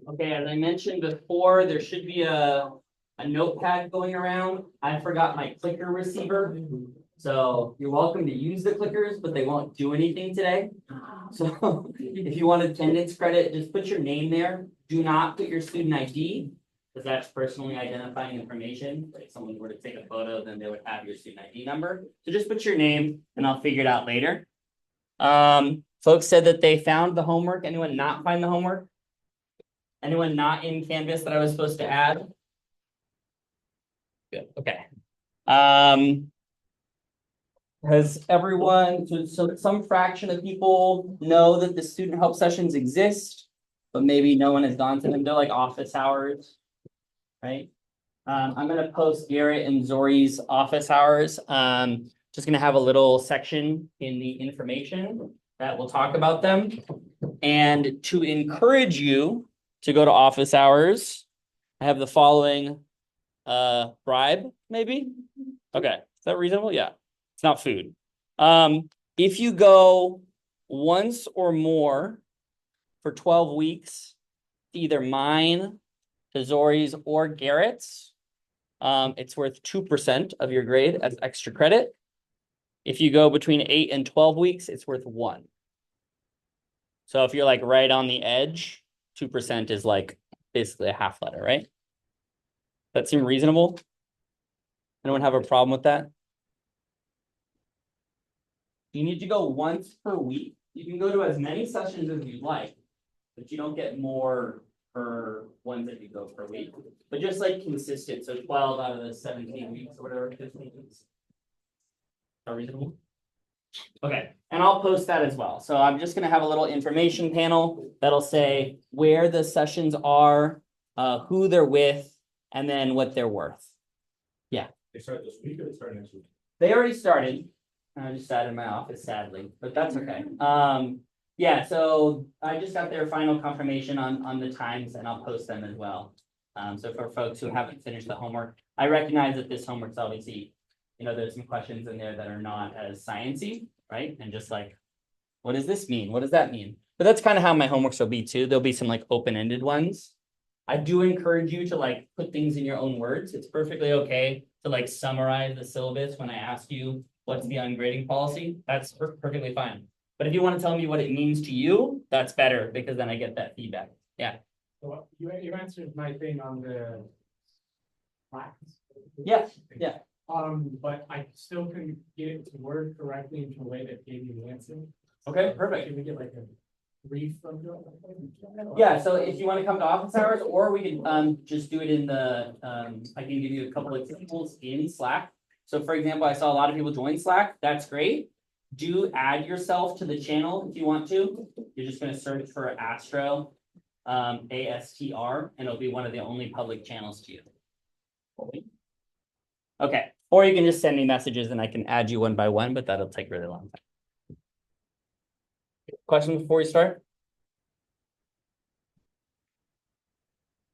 Okay, as I mentioned before, there should be a notepad going around. I forgot my clicker receiver. So you're welcome to use the clickers, but they won't do anything today. So if you want attendance credit, just put your name there. Do not put your student ID, because that's personally identifying information. If someone were to take a photo, then they would have your student ID number. So just put your name and I'll figure it out later. Folks said that they found the homework. Anyone not find the homework? Anyone not in Canvas that I was supposed to add? Good, okay. Has everyone, so some fraction of people know that the student help sessions exist, but maybe no one has gone to them. They're like office hours, right? I'm gonna post Garrett and Zori's office hours. Just gonna have a little section in the information that will talk about them. And to encourage you to go to office hours, I have the following bribe, maybe? Okay, is that reasonable? Yeah, it's not food. If you go once or more for 12 weeks, either mine, to Zori's, or Garrett's, it's worth 2% of your grade as extra credit. If you go between 8 and 12 weeks, it's worth 1. So if you're like right on the edge, 2% is like basically a half letter, right? That seem reasonable? Anyone have a problem with that? You need to go once per week. You can go to as many sessions as you'd like, but you don't get more per ones that you go per week. But just like consistent, so 12 out of the 17 weeks or whatever, 15 weeks. Is that reasonable? Okay, and I'll post that as well. So I'm just gonna have a little information panel that'll say where the sessions are, who they're with, and then what they're worth. Yeah. They start this week or they start next week? They already started. I just sat in my office, sadly, but that's okay. Yeah, so I just got their final confirmation on the times, and I'll post them as well. So for folks who haven't finished the homework, I recognize that this homework's obviously, there's some questions in there that are not as sciencey, right? And just like, what does this mean? What does that mean? But that's kind of how my homeworks will be too. There'll be some like open-ended ones. I do encourage you to like put things in your own words. It's perfectly okay to like summarize the syllabus when I ask you what's the ungrading policy. That's perfectly fine. But if you want to tell me what it means to you, that's better because then I get that feedback. Yeah. So you answered my thing on the class. Yeah, yeah. But I still couldn't get it to word correctly into a way that gave you the answer. Okay, perfect. Can we get like a brief from you? Yeah, so if you want to come to office hours, or we can just do it in the, I can give you a couple of examples in Slack. So for example, I saw a lot of people join Slack. That's great. Do add yourself to the channel if you want to. You're just going to search for Astro, ASTR, and it'll be one of the only public channels to you. Okay, or you can just send me messages and I can add you one by one, but that'll take a really long time. Questions before we start?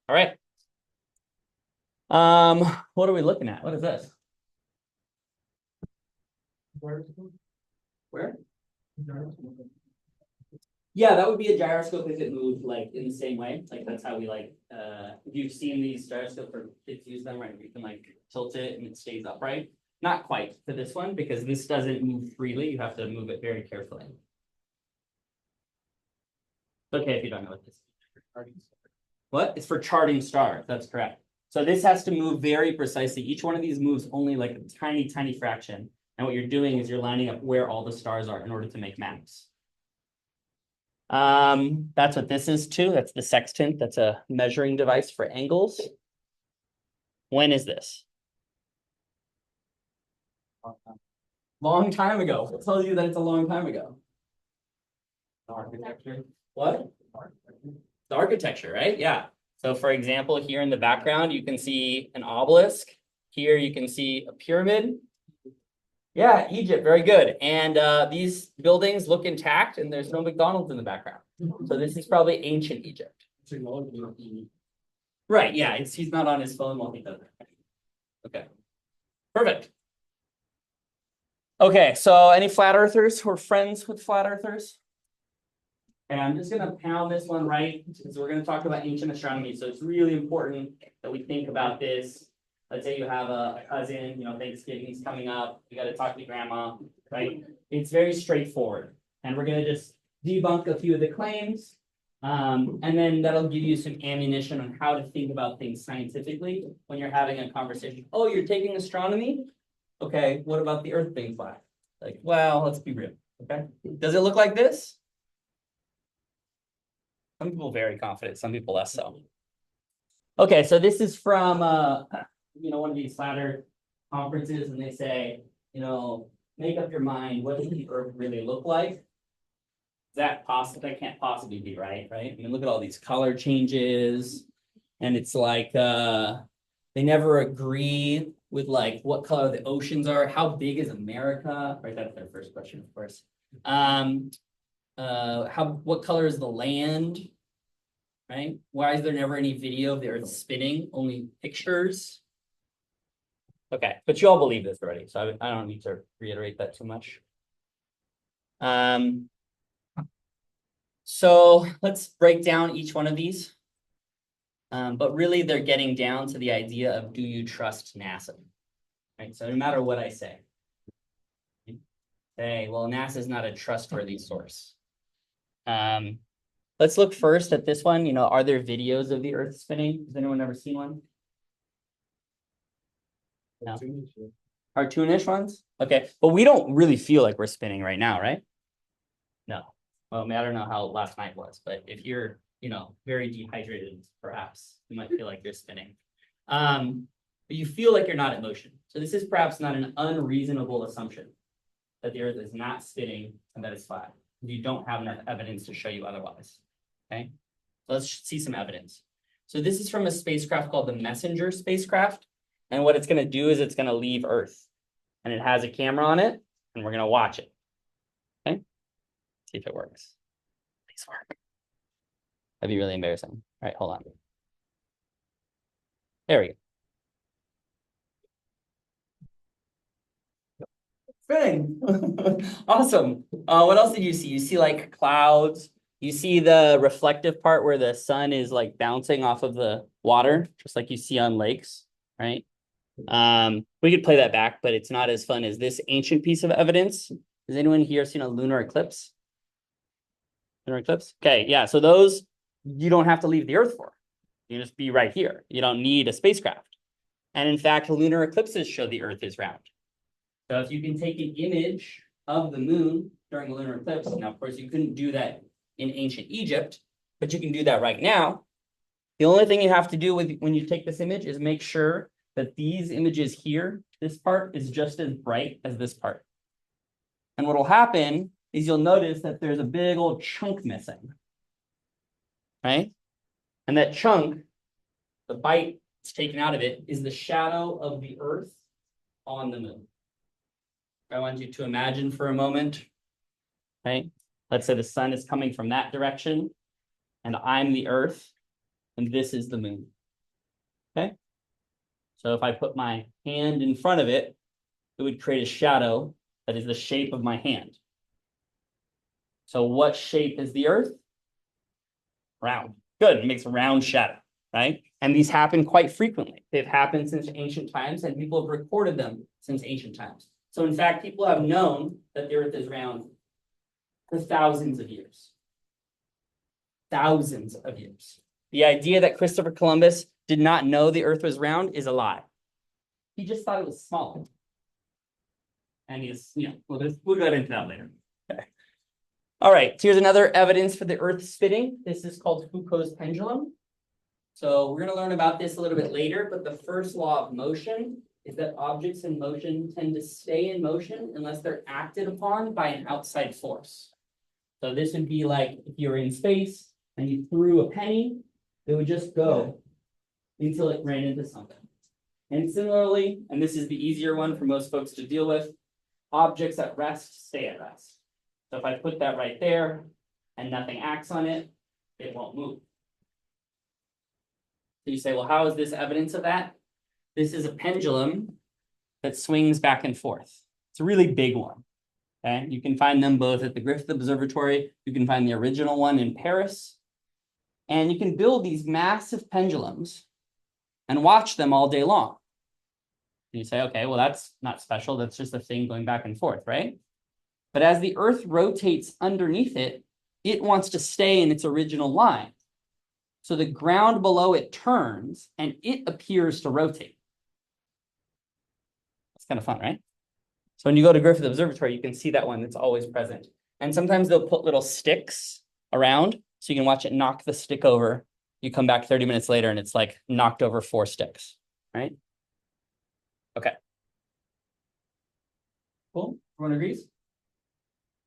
All right. What are we looking at? What is this? Where? Yeah, that would be a gyroscope if it moved like in the same way. Like that's how we like, if you've seen these gyroscopes or kids use them, right? You can like tilt it and it stays upright. Not quite for this one because this doesn't move freely. You have to move it very carefully. It's okay if you don't know what this is. What? It's for charting stars. That's correct. So this has to move very precisely. Each one of these moves only like a tiny, tiny fraction. And what you're doing is you're lining up where all the stars are in order to make maps. That's what this is too. That's the sextant. That's a measuring device for angles. When is this? Long time ago. What tells you that it's a long time ago? Architecture. What? The architecture, right? Yeah. So for example, here in the background, you can see an obelisk. Here you can see a pyramid. Yeah, Egypt, very good. And these buildings look intact and there's no McDonald's in the background. So this is probably ancient Egypt. Right, yeah, he's not on his phone while he does it. Okay, perfect. Okay, so any flat earthers who are friends with flat earthers? And I'm just gonna pound this one right, because we're gonna talk about ancient astronomy, so it's really important that we think about this. Let's say you have a cousin, you know, Thanksgiving's coming up, you gotta talk to grandma, right? It's very straightforward, and we're gonna just debunk a few of the claims. And then that'll give you some ammunition on how to think about things scientifically when you're having a conversation. Oh, you're taking astronomy? Okay, what about the Earth being flat? Like, well, let's be real, okay? Does it look like this? Some people very confident, some people less so. Okay, so this is from one of these flat Earth conferences, and they say, make up your mind, what does the Earth really look like? That can't possibly be right? I mean, look at all these color changes, and it's like they never agree with like what color the oceans are, how big is America? Right, that's their first question, of course. What color is the land? Right? Why is there never any video of the Earth spinning? Only pictures. Okay, but you all believe this already, so I don't need to reiterate that too much. So let's break down each one of these. But really, they're getting down to the idea of, do you trust NASA? Right. So no matter what I say, well, NASA is not a trustworthy source. Let's look first at this one. Are there videos of the Earth spinning? Has anyone ever seen one? No. Cartoonish ones? Okay, but we don't really feel like we're spinning right now, right? No. Well, I mean, I don't know how last night was, but if you're, very dehydrated, perhaps you might feel like you're spinning. But you feel like you're not in motion. So this is perhaps not an unreasonable assumption that the Earth is not spinning and that it's flat. You don't have enough evidence to show you otherwise. Okay, so let's see some evidence. So this is from a spacecraft called the Messenger spacecraft. And what it's going to do is it's going to leave Earth. And it has a camera on it, and we're going to watch it. Okay, see if it works. Please work. That'd be really embarrassing. All right, hold on. There we go. Spinning. Awesome. What else did you see? You see like clouds. You see the reflective part where the sun is like bouncing off of the water, just like you see on lakes, right? We could play that back, but it's not as fun as this ancient piece of evidence. Has anyone here seen a lunar eclipse? Lunar eclipse? Okay, yeah. So those you don't have to leave the Earth for. You just be right here. You don't need a spacecraft. And in fact, lunar eclipses show the Earth is round. So if you can take an image of the moon during a lunar eclipse, now of course you couldn't do that in ancient Egypt, but you can do that right now. The only thing you have to do when you take this image is make sure that these images here, this part is just as bright as this part. And what will happen is you'll notice that there's a big old chunk missing, right? And that chunk, the bite that's taken out of it, is the shadow of the Earth on the moon. I want you to imagine for a moment, right? Let's say the sun is coming from that direction, and I'm the Earth, and this is the moon. Okay? So if I put my hand in front of it, it would create a shadow that is the shape of my hand. So what shape is the Earth? Round. Good, it makes a round shadow, right? And these happen quite frequently. They've happened since ancient times, and people have recorded them since ancient times. So in fact, people have known that the Earth is round for thousands of years. Thousands of years. The idea that Christopher Columbus did not know the Earth was round is a lie. He just thought it was small. And we'll get into that later. Okay. All right, here's another evidence for the Earth spinning. This is called Foucault's pendulum. So we're going to learn about this a little bit later, but the first law of motion is that objects in motion tend to stay in motion unless they're acted upon by an outside force. So this would be like if you're in space and you threw a penny, it would just go until it ran into something. And similarly, and this is the easier one for most folks to deal with, objects at rest stay at rest. So if I put that right there and nothing acts on it, it won't move. So you say, well, how is this evidence of that? This is a pendulum that swings back and forth. It's a really big one. Okay, you can find them both at the Griffith Observatory. You can find the original one in Paris. And you can build these massive pendulums and watch them all day long. And you say, okay, well, that's not special. That's just a thing going back and forth, right? But as the Earth rotates underneath it, it wants to stay in its original line. So the ground below it turns and it appears to rotate. That's kind of fun, right? So when you go to Griffith Observatory, you can see that one that's always present. And sometimes they'll put little sticks around so you can watch it knock the stick over. You come back 30 minutes later and it's like knocked over 4 sticks, right? Okay. Cool. Everyone agrees?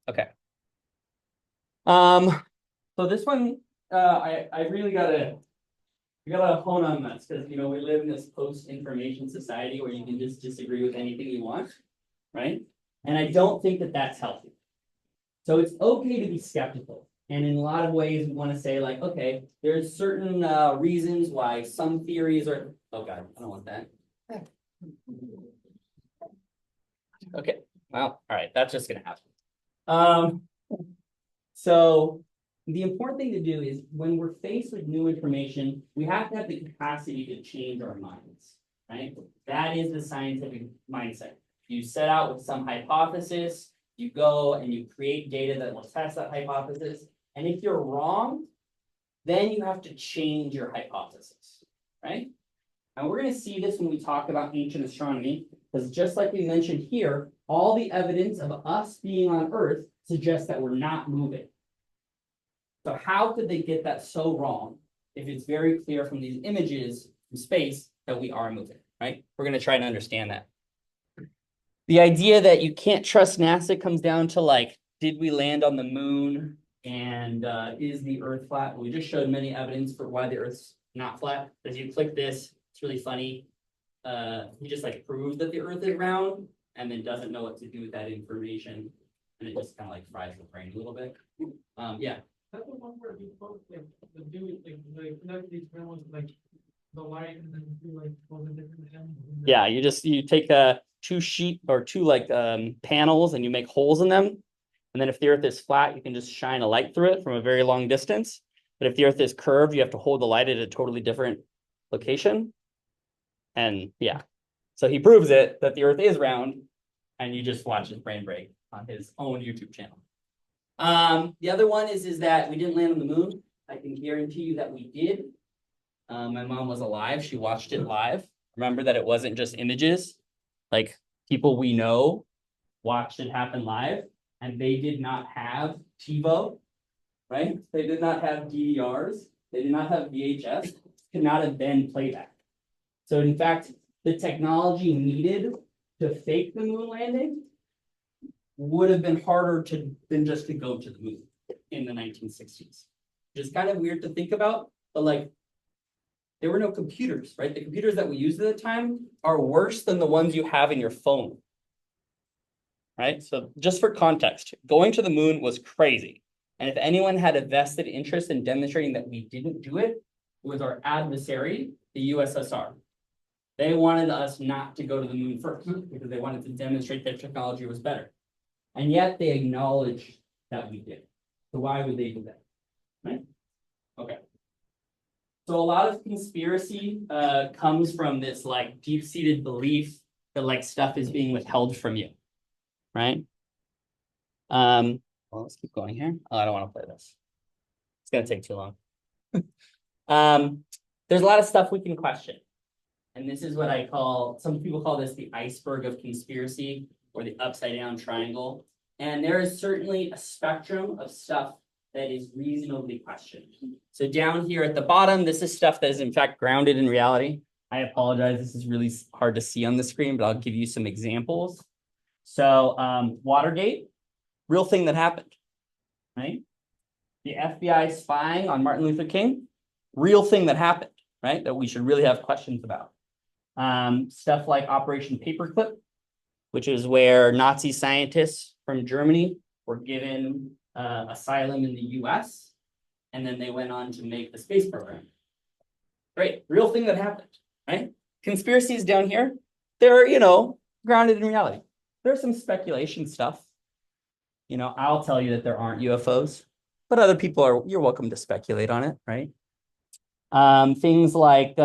Okay. So this one, I really gotta hone on this because we live in this post-information society where you can just disagree with anything you want, right? And I don't think that that's healthy. So it's okay to be skeptical. And in a lot of ways, we want to say like, okay, there's certain reasons why some theories are, oh God, I don't want that. Okay, well, all right, that's just gonna happen. So the important thing to do is when we're faced with new information, we have to have the capacity to change our minds, right? That is the scientific mindset. You set out with some hypothesis, you go and you create data that will test that hypothesis. And if you're wrong, then you have to change your hypothesis, right? And we're going to see this when we talk about ancient astronomy, because just like we mentioned here, all the evidence of us being on Earth suggests that we're not moving. So how could they get that so wrong if it's very clear from these images from space that we are moving, right? We're going to try to understand that. The idea that you can't trust NASA comes down to like, did we land on the moon? And is the Earth flat? We just showed many evidence for why the Earth's not flat. As you click this, it's really funny. He just like proves that the Earth is round and then doesn't know what to do with that information. And it just kind of like fries the brain a little bit. Yeah. That's the one where we both the do like connect these panels like the light and then do like all the different ends. Yeah, you take two like panels and you make holes in them. And then if the Earth is flat, you can just shine a light through it from a very long distance. But if the Earth is curved, you have to hold the light at a totally different location. And yeah, so he proves it that the Earth is round, and you just watch his brain break on his own YouTube channel. The other one is that we didn't land on the moon. I can guarantee you that we did. My mom was alive. She watched it live. Remember that it wasn't just images. Like people we know watched it happen live, and they did not have TiVo, right? They did not have DVRs. They did not have VHS. Could not have been playback. So in fact, the technology needed to fake the moon landing would have been harder than just to go to the moon in the 1960s. Which is kind of weird to think about, but like there were no computers, right? The computers that we used at the time are worse than the ones you have in your phone. Right? So just for context, going to the moon was crazy. And if anyone had a vested interest in demonstrating that we didn't do it, it was our adversary, the USSR. They wanted us not to go to the moon first because they wanted to demonstrate their technology was better. And yet they acknowledged that we did. So why would they do that? Right? Okay. So a lot of conspiracy comes from this like deep-seated belief that like stuff is being withheld from you. Right? Well, let's keep going here. Oh, I don't want to play this. It's gonna take too long. There's a lot of stuff we can question. And this is what I call, some people call this the iceberg of conspiracy or the upside down triangle. And there is certainly a spectrum of stuff that is reasonably questioned. So down here at the bottom, this is stuff that is in fact grounded in reality. I apologize, this is really hard to see on the screen, but I'll give you some examples. So Watergate, real thing that happened, right? The FBI spying on Martin Luther King, real thing that happened, right? That we should really have questions about. Stuff like Operation Paperclip, which is where Nazi scientists from Germany were given asylum in the US. And then they went on to make the space program. Great, real thing that happened, right? Conspiracies down here, they're, grounded in reality. There's some speculation stuff. I'll tell you that there aren't UFOs, but other people you're welcome to speculate on it, right? Things like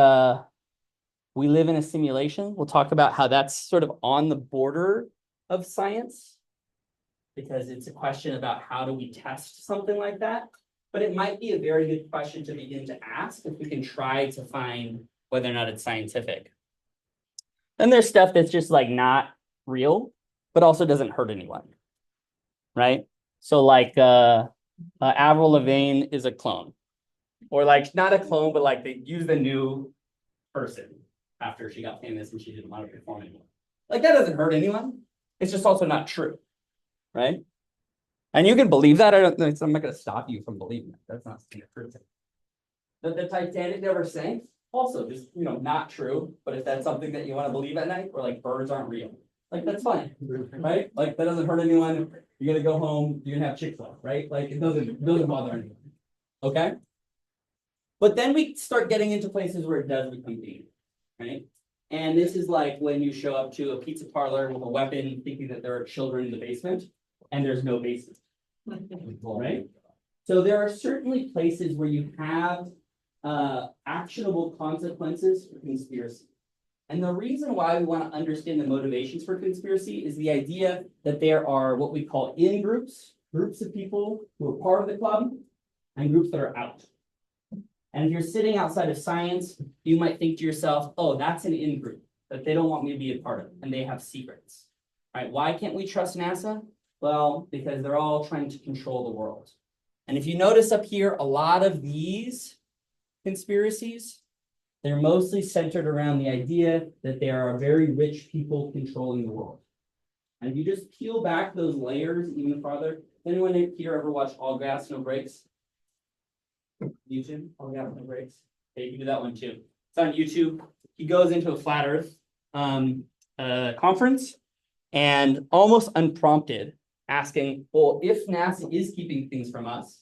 we live in a simulation. We'll talk about how that's sort of on the border of science, because it's a question about how do we test something like that. But it might be a very good question to begin to ask if we can try to find whether or not it's scientific. Then there's stuff that's just like not real, but also doesn't hurt anyone, right? So like Avril Lavigne is a clone, or like not a clone, but like they use the new person after she got famous and she didn't want to perform anymore. Like that doesn't hurt anyone. It's just also not true, right? And you can believe that. I'm not going to stop you from believing it. That's not true. The Titanic never sank. Also, just not true. But if that's something that you want to believe at night, or like birds aren't real, like that's fine, right? Like that doesn't hurt anyone. You're gonna go home. You're gonna have Chick-fil-A, right? Like it doesn't bother anyone. Okay. But then we start getting into places where it does become dangerous, right? And this is like when you show up to a pizza parlor with a weapon, thinking that there are children in the basement, and there's no basement, right? So there are certainly places where you have actionable consequences for conspiracy. And the reason why we want to understand the motivations for conspiracy is the idea that there are what we call in-groups, groups of people who are part of the club, and groups that are out. And if you're sitting outside of science, you might think to yourself, oh, that's an in-group that they don't want me to be a part of, and they have secrets. All right, why can't we trust NASA? Well, because they're all trying to control the world. And if you notice up here, a lot of these conspiracies, they're mostly centered around the idea that there are very rich people controlling the world. And if you just peel back those layers even farther, anyone here ever watch All Gas, No Brakes? YouTube, All Gas, No Brakes. Okay, you can do that one too. It's on YouTube. He goes into a flat Earth conference and almost unprompted asking, well, if NASA is keeping things from us,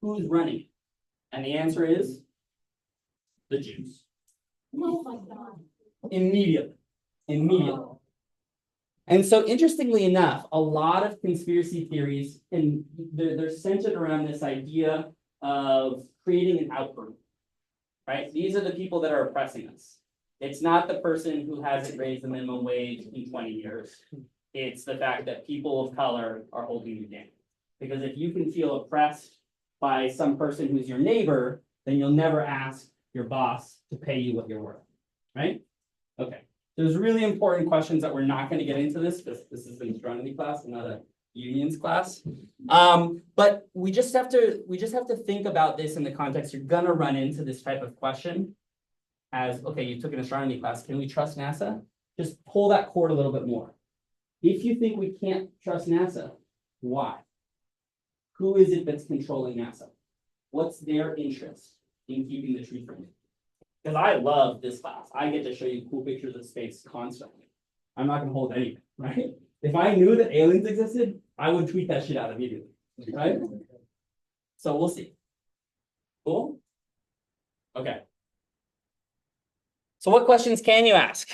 who's running? And the answer is the Jews. Oh my God. Immediately. And so interestingly enough, a lot of conspiracy theories, and they're centered around this idea of creating an outgroup, right? These are the people that are oppressing us. It's not the person who hasn't raised the minimum wage in 20 years. It's the fact that people of color are holding you down. Because if you can feel oppressed by some person who's your neighbor, then you'll never ask your boss to pay you what you're worth, right? Okay. There's really important questions that we're not going to get into this because this is an astronomy class and not a unions class. But we just have to think about this in the context. You're gonna run into this type of question as, okay, you took an astronomy class. Can we trust NASA? Just pull that cord a little bit more. If you think we can't trust NASA, why? Who is it that's controlling NASA? What's their interest in keeping the truth from you? Because I love this class. I get to show you cool pictures of space constantly. I'm not going to hold anything, right? If I knew that aliens existed, I would tweet that shit out immediately, right? So we'll see. Cool? Okay. So what questions can you ask?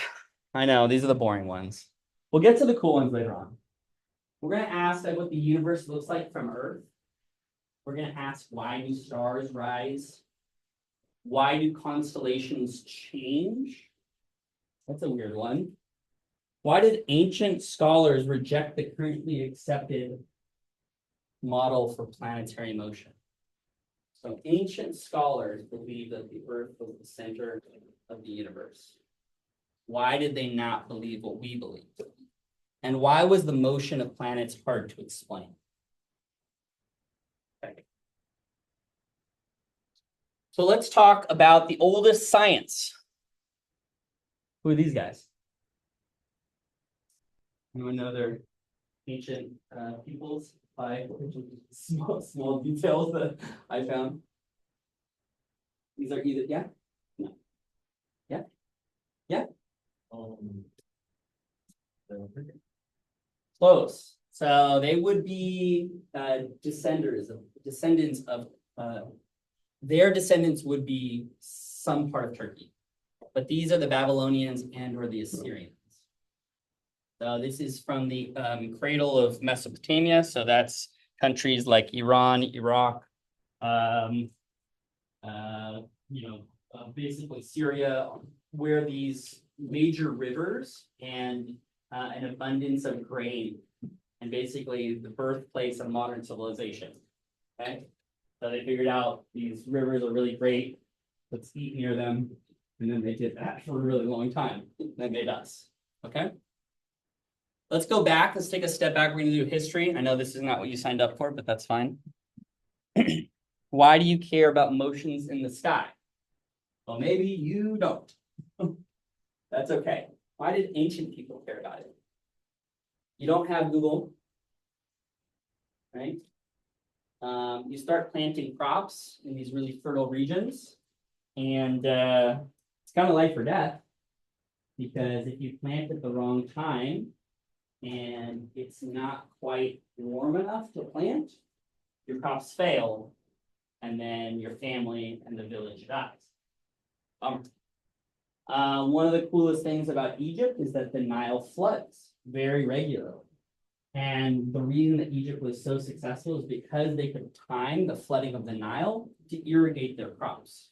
I know, these are the boring ones. We'll get to the cool ones later on. We're going to ask like what the universe looks like from Earth. We're going to ask, why do stars rise? Why do constellations change? That's a weird one. Why did ancient scholars reject the currently accepted model for planetary motion? So ancient scholars believe that the Earth was the center of the universe. Why did they not believe what we believe? And why was the motion of planets hard to explain? Okay. So let's talk about the oldest science. Who are these guys? Anyone know their ancient peoples by small details that I found? These are either, yeah? No. Yeah? Yeah? Close. So they would be descendants of their descendants would be some part of Turkey. But these are the Babylonians and or the Assyrians. So this is from the cradle of Mesopotamia. So that's countries like Iran, Iraq, basically Syria, where these major rivers and an abundance of grain, and basically the birthplace of modern civilization. Okay, so they figured out these rivers are really great. Let's eat near them, and then they did that for a really long time. They made us. Okay. Let's go back. Let's take a step back. We're going to do history. I know this is not what you signed up for, but that's fine. Why do you care about motions in the sky? Well, maybe you don't. That's okay. Why did ancient people care about it? You don't have Google, right? You start planting crops in these really fertile regions, and it's kind of life or death, because if you plant at the wrong time and it's not quite warm enough to plant, your crops fail, and then your family and the village dies. One of the coolest things about Egypt is that the Nile floods very regularly. And the reason that Egypt was so successful is because they could time the flooding of the Nile to irrigate their crops.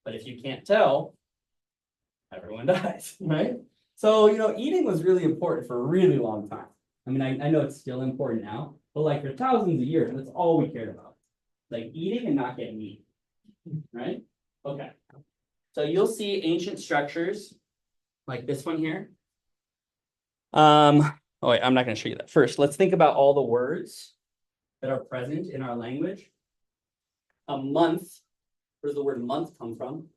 But if you can't tell, everyone dies, right? So, eating was really important for a really long time. I mean, I know it's still important now, but like for thousands of years, that's all we cared about. Like eating and not getting eaten, right? Okay. So you'll see ancient structures like this one here. Oh wait, I'm not going to show you that. First, let's think about all the words that are present in our language. A month, where does the word month come from?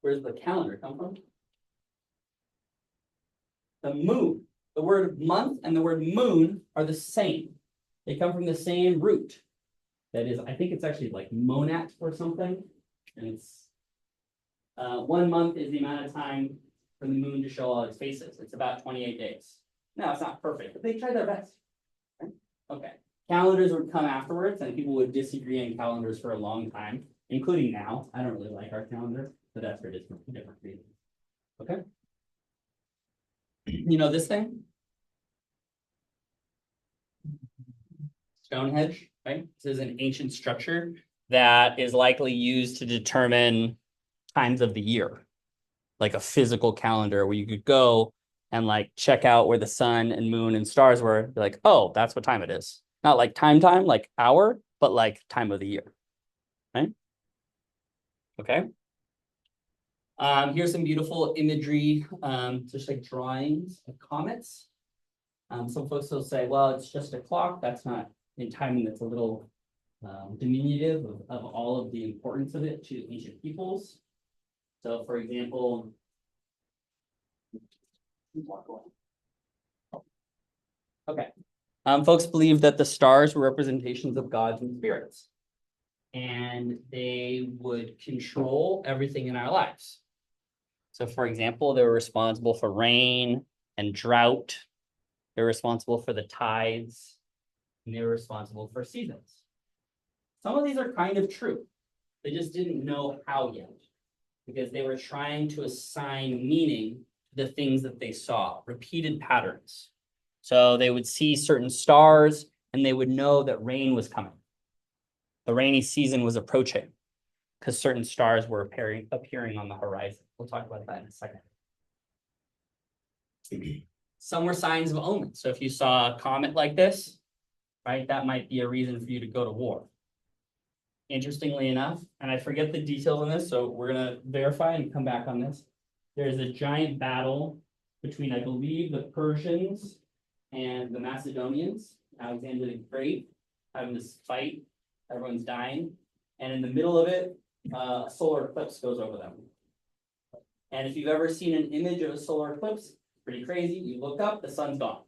Where does the calendar come from? The moon. The word month and the word moon are the same. They come from the same root. That is, I think it's actually like monat or something. And it's 1 month is the amount of time for the moon to show all its faces. It's about 28 days. No, it's not perfect, but they tried their best. Okay. Calendars would come afterwards, and people would disagree on calendars for a long time, including now. I don't really like our calendar, but that's for different reasons. Okay. You know this thing? Stonehenge, right? This is an ancient structure that is likely used to determine times of the year, like a physical calendar where you could go and like check out where the sun and moon and stars were. Be like, oh, that's what time it is. Not like time, like hour, but like time of the year, right? Okay. Here's some beautiful imagery, just like drawings of comets. Some folks will say, well, it's just a clock. That's not in timing. That's a little diminutive of all of the importance of it to ancient peoples. So, for example, okay, folks believe that the stars were representations of gods and spirits, and they would control everything in our lives. So, for example, they were responsible for rain and drought. They're responsible for the tides, and they were responsible for seasons. Some of these are kind of true. They just didn't know how yet, because they were trying to assign meaning to the things that they saw, repeated patterns. So they would see certain stars, and they would know that rain was coming. The rainy season was approaching, because certain stars were appearing on the horizon. We'll talk about that in a second. Some were signs of omen. So if you saw a comet like this, right, that might be a reason for you to go to war. Interestingly enough, and I forget the details on this, so we're going to verify and come back on this. There's a giant battle between, I believe, the Persians and the Macedonians. Alexander the Great having this fight. Everyone's dying. And in the middle of it, a solar eclipse goes over them. And if you've ever seen an image of a solar eclipse, pretty crazy. You look up, the sun's gone.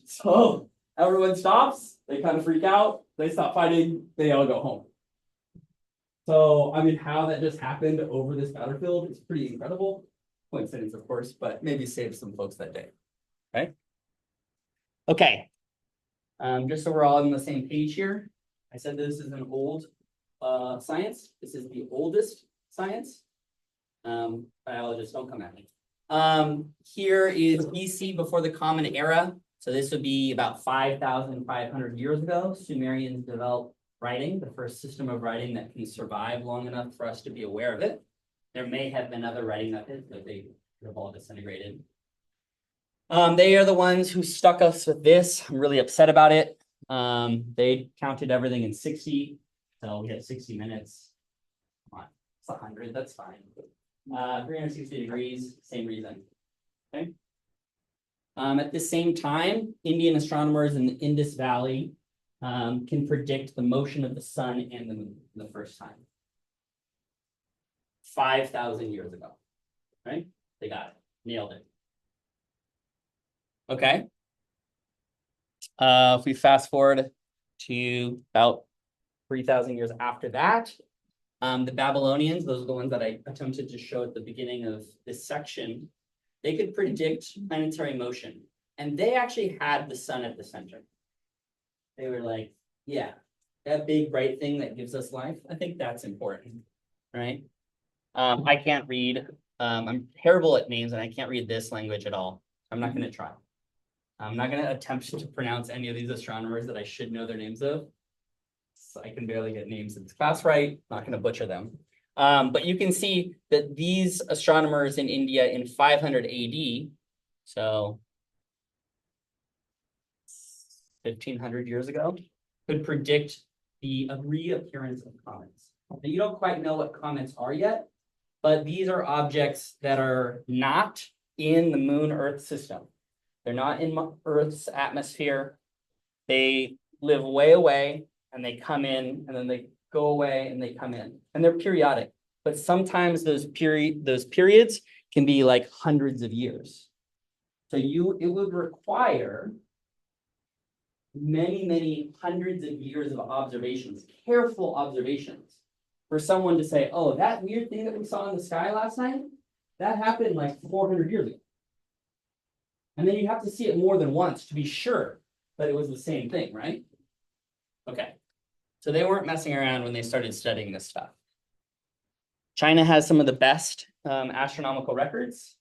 So everyone stops. They kind of freak out. They stop fighting. They all go home. So, I mean, how that just happened over this battlefield is pretty incredible. Coincidence, of course, but maybe save some folks that day, right? Okay. Just so we're all on the same page here, I said this is an old science. This is the oldest science. Biologists, don't come at me. Here is BC before the Common Era. So this would be about 5,500 years ago. Sumerians developed writing, the first system of writing that can survive long enough for us to be aware of it. There may have been other writing methods, but they have all disintegrated. They are the ones who stuck us with this. I'm really upset about it. They counted everything in 60. So we had 60 minutes. Come on, it's 100, that's fine. 360 degrees, same reason. Okay. At the same time, Indian astronomers in the Indus Valley can predict the motion of the sun and the moon for the first time. 5,000 years ago, right? They got it, nailed it. Okay. If we fast forward to about 3,000 years after that, the Babylonians, those are the ones that I attempted to show at the beginning of this section, they could predict planetary motion. And they actually had the sun at the center. They were like, yeah, that big bright thing that gives us life, I think that's important, right? I can't read. I'm terrible at names and I can't read this language at all. I'm not going to try. I'm not going to attempt to pronounce any of these astronomers that I should know their names of. So I can barely get names in this class right. Not going to butcher them. But you can see that these astronomers in India in 500 AD, so 1,500 years ago, could predict the reappearance of comets. Now, you don't quite know what comets are yet, but these are objects that are not in the Moon-Earth system. They're not in Earth's atmosphere. They live way away and they come in and then they go away and they come in. And they're periodic. But sometimes those periods can be like hundreds of years. So it would require many, many hundreds of years of observations, careful observations, for someone to say, oh, that weird thing that we saw in the sky last night, that happened like 400 years ago. And then you have to see it more than once to be sure that it was the same thing, right? Okay. So they weren't messing around when they started studying this stuff. China has some of the best astronomical records,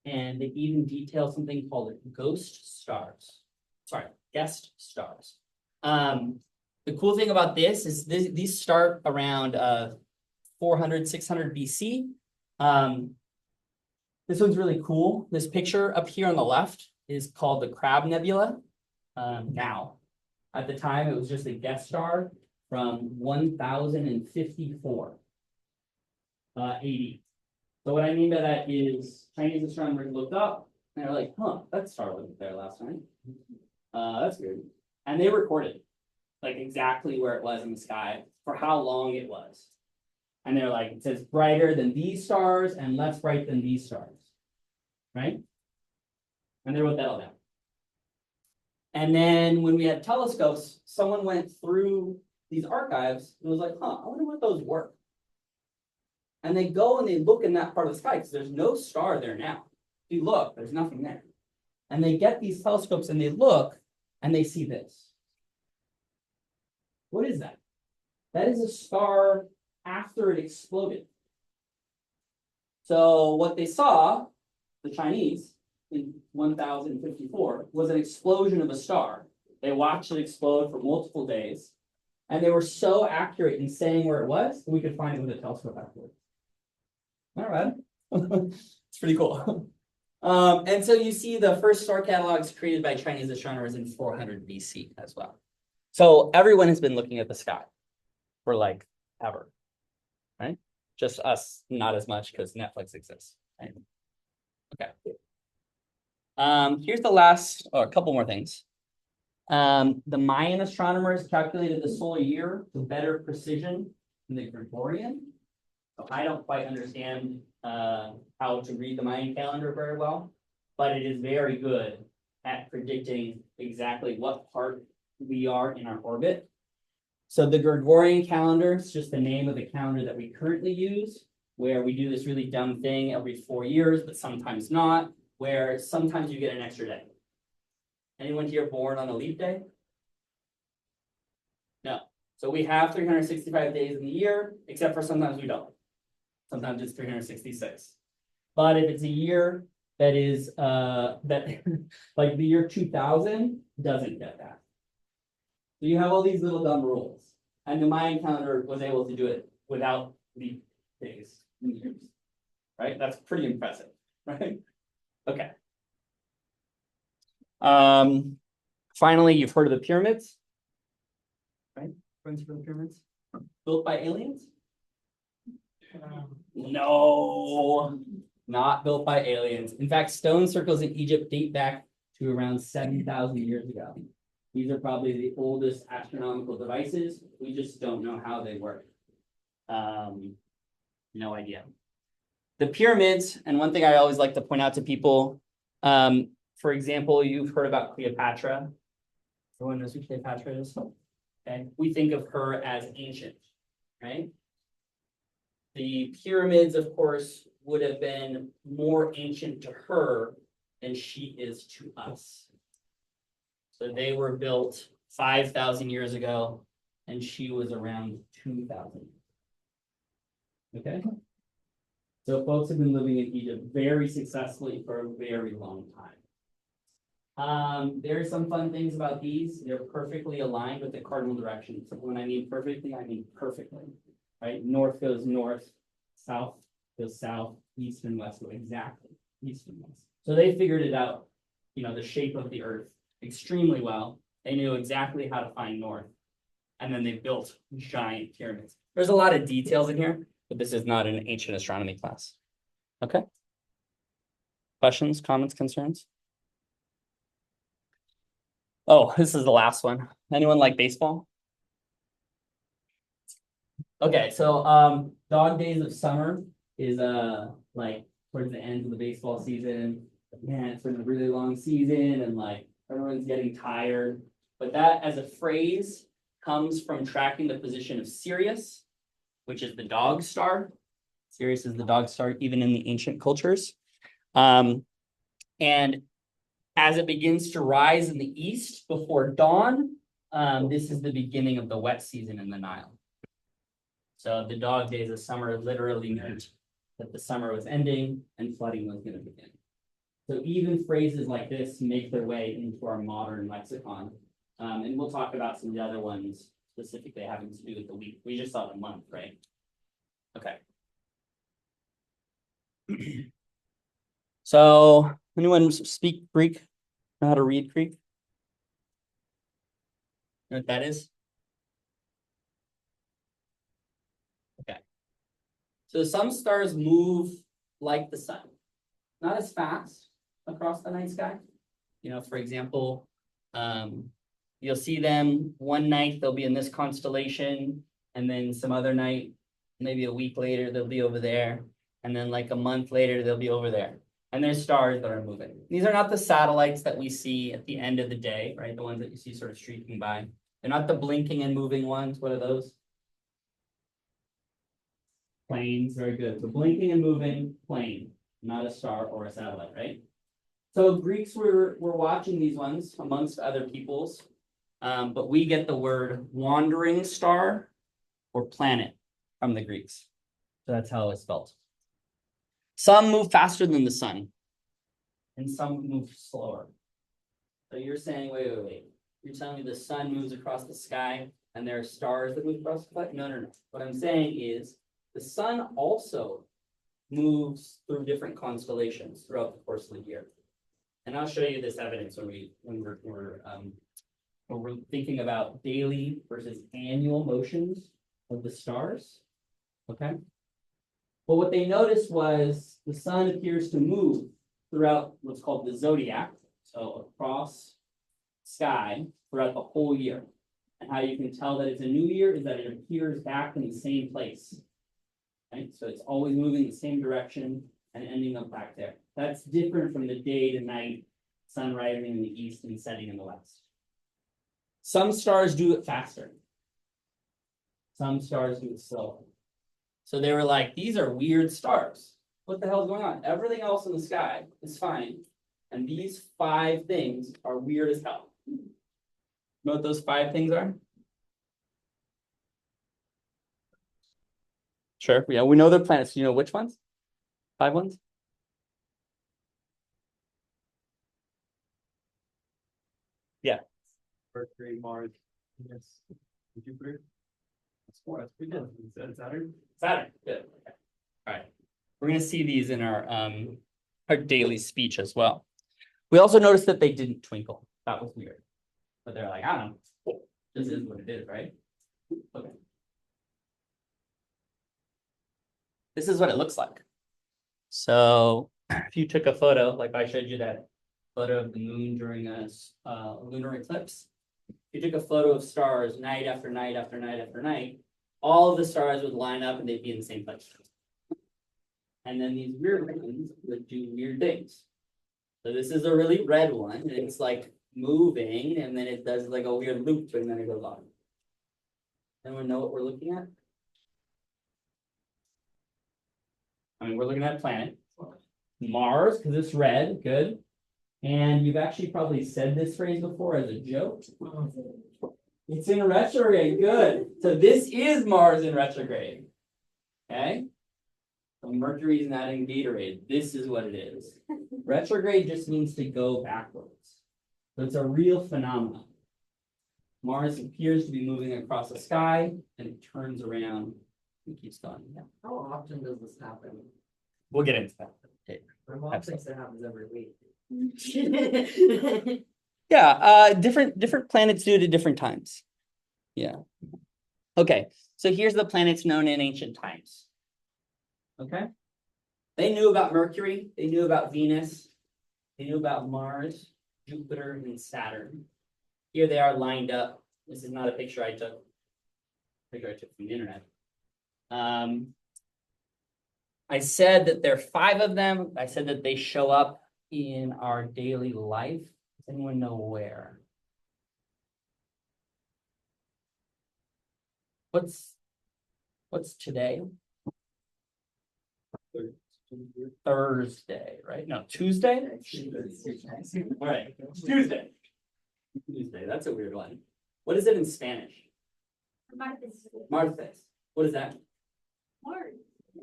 and they even detail something called ghost stars. Sorry, guest stars. The cool thing about this is these start around 400, 600 BC. This one's really cool. This picture up here on the left is called the Crab Nebula. Now, at the time, it was just a guest star from 1054 AD. So what I mean by that is Chinese astronomers looked up and they're like, huh, that star wasn't there last night. That's weird. And they recorded like exactly where it was in the sky for how long it was. And they're like, it says brighter than these stars and less bright than these stars, right? And they wrote that all down. And then when we had telescopes, someone went through these archives and was like, huh, I wonder what those were. And they go and they look in that part of the sky because there's no star there now. If you look, there's nothing there. And they get these telescopes and they look and they see this. What is that? That is a star after it exploded. So what they saw, the Chinese, in 1054, was an explosion of a star. They watched it explode for multiple days. And they were so accurate in saying where it was that we could find it with a telescope afterwards. All right. It's pretty cool. And so you see the first star catalogs created by Chinese astronomers in 400 BC as well. So everyone has been looking at the sky for like ever, right? Just us, not as much because Netflix exists, right? Okay. Here's the last, or a couple more things. The Mayan astronomers calculated the solar year with better precision than the Gregorian. So I don't quite understand how to read the Mayan calendar very well, but it is very good at predicting exactly what part we are in our orbit. So the Gregorian calendar is just the name of the calendar that we currently use. where we do this really dumb thing every 4 years, but sometimes not, where sometimes you get an extra day. Anyone here born on a leap day? No. So we have 365 days in the year, except for sometimes we don't. Sometimes it's 366. But if it's a year that is that like the year 2000 doesn't get that. So you have all these little dumb rules. And the Mayan calendar was able to do it without leap days in years. Right? That's pretty impressive, right? Okay. Finally, you've heard of the pyramids, right? Friends for the pyramids? Built by aliens? No, not built by aliens. In fact, stone circles in Egypt date back to around 7,000 years ago. These are probably the oldest astronomical devices. We just don't know how they work. No idea. The pyramids, and one thing I always like to point out to people, for example, you've heard about Cleopatra. Everyone knows who Cleopatra is? Okay, we think of her as ancient, right? The pyramids, of course, would have been more ancient to her than she is to us. So they were built 5,000 years ago, and she was around 2,000. Okay? So folks have been living in Egypt very successfully for a very long time. There are some fun things about these. They're perfectly aligned with the cardinal directions. When I mean perfectly, I mean perfectly. Right? North goes north, south goes south, east and west go exactly east and west. So they figured it out, the shape of the earth extremely well. They knew exactly how to find north. And then they built giant pyramids. There's a lot of details in here, but this is not an ancient astronomy class. Okay. Questions, comments, concerns? Oh, this is the last one. Anyone like baseball? Okay, so dog days of summer is like towards the end of the baseball season. Man, it's been a really long season and like everyone's getting tired. But that as a phrase comes from tracking the position of Sirius, which is the dog star. Sirius is the dog star, even in the ancient cultures. And as it begins to rise in the east before dawn, this is the beginning of the wet season in the Nile. So the dog days of summer literally meant that the summer was ending and flooding was going to begin. So even phrases like this make their way into our modern lexicon. And we'll talk about some of the other ones specifically having to do with the week. We just saw the month, right? Okay. So anyone speak Greek? Know how to read Greek? Know what that is? Okay. So some stars move like the sun, not as fast across the night sky. For example, you'll see them one night, they'll be in this constellation, and then some other night, maybe a week later, they'll be over there. And then like a month later, they'll be over there. And there's stars that are moving. These are not the satellites that we see at the end of the day, right? The ones that you see sort of streaking by. They're not the blinking and moving ones. What are those? Planes, very good. So blinking and moving, plane, not a star or a satellite, right? So Greeks were watching these ones amongst other peoples, but we get the word wandering star or planet from the Greeks. So that's how it's spelled. Some move faster than the sun, and some move slower. So you're saying, wait. You're telling me the sun moves across the sky and there are stars that move across the sky? No. What I'm saying is the sun also moves through different constellations throughout the course of the year. And I'll show you this evidence when we're thinking about daily versus annual motions of the stars. Okay. But what they noticed was the sun appears to move throughout what's called the zodiac, so across sky throughout the whole year. And how you can tell that it's a new year is that it appears back in the same place. Right? So it's always moving the same direction and ending up back there. That's different from the day to night, sun rising in the east and setting in the west. Some stars do it faster. Some stars do it slower. So they were like, these are weird stars. What the hell is going on? Everything else in the sky is fine. And these 5 things are weird as hell. You know what those 5 things are? Sure. Yeah, we know they're planets. Do you know which ones? 5 ones? Yeah. Mercury, Mars, Venus, Jupiter. That's 4. That's pretty good. Is that Saturn? Saturn. Good. Okay. All right. We're gonna see these in our daily speech as well. We also noticed that they didn't twinkle. That was weird. But they're like, I don't know. This is what it is, right? Okay. This is what it looks like. So if you took a photo, like I showed you that photo of the moon during a lunar eclipse, if you took a photo of stars night after night after night after night, all of the stars would line up and they'd be in the same place. And then these weird ones would do weird things. So this is a really red one, and it's like moving, and then it does like a weird loop, and then it goes on. Anyone know what we're looking at? I mean, we're looking at a planet. Mars, because it's red, good. And you've actually probably said this phrase before as a joke. It's in retrograde, good. So this is Mars in retrograde. Okay? So Mercury is not in Gatorade. This is what it is. Retrograde just means to go backwards. So it's a real phenomenon. Mars appears to be moving across the sky, and it turns around and keeps going. Yeah. How often does this happen? We'll get into that. My mom thinks it happens every week. Yeah, different planets do it at different times. Yeah. Okay, so here's the planets known in ancient times. Okay. They knew about Mercury, they knew about Venus, they knew about Mars, Jupiter, and Saturn. Here they are lined up. This is not a picture I took. Picture I took from the internet. I said that there are 5 of them. I said that they show up in our daily life. Does anyone know where? What's today? Thursday, right? No, Tuesday? All right, Tuesday. Tuesday, that's a weird one. What is it in Spanish? Martes. What is that?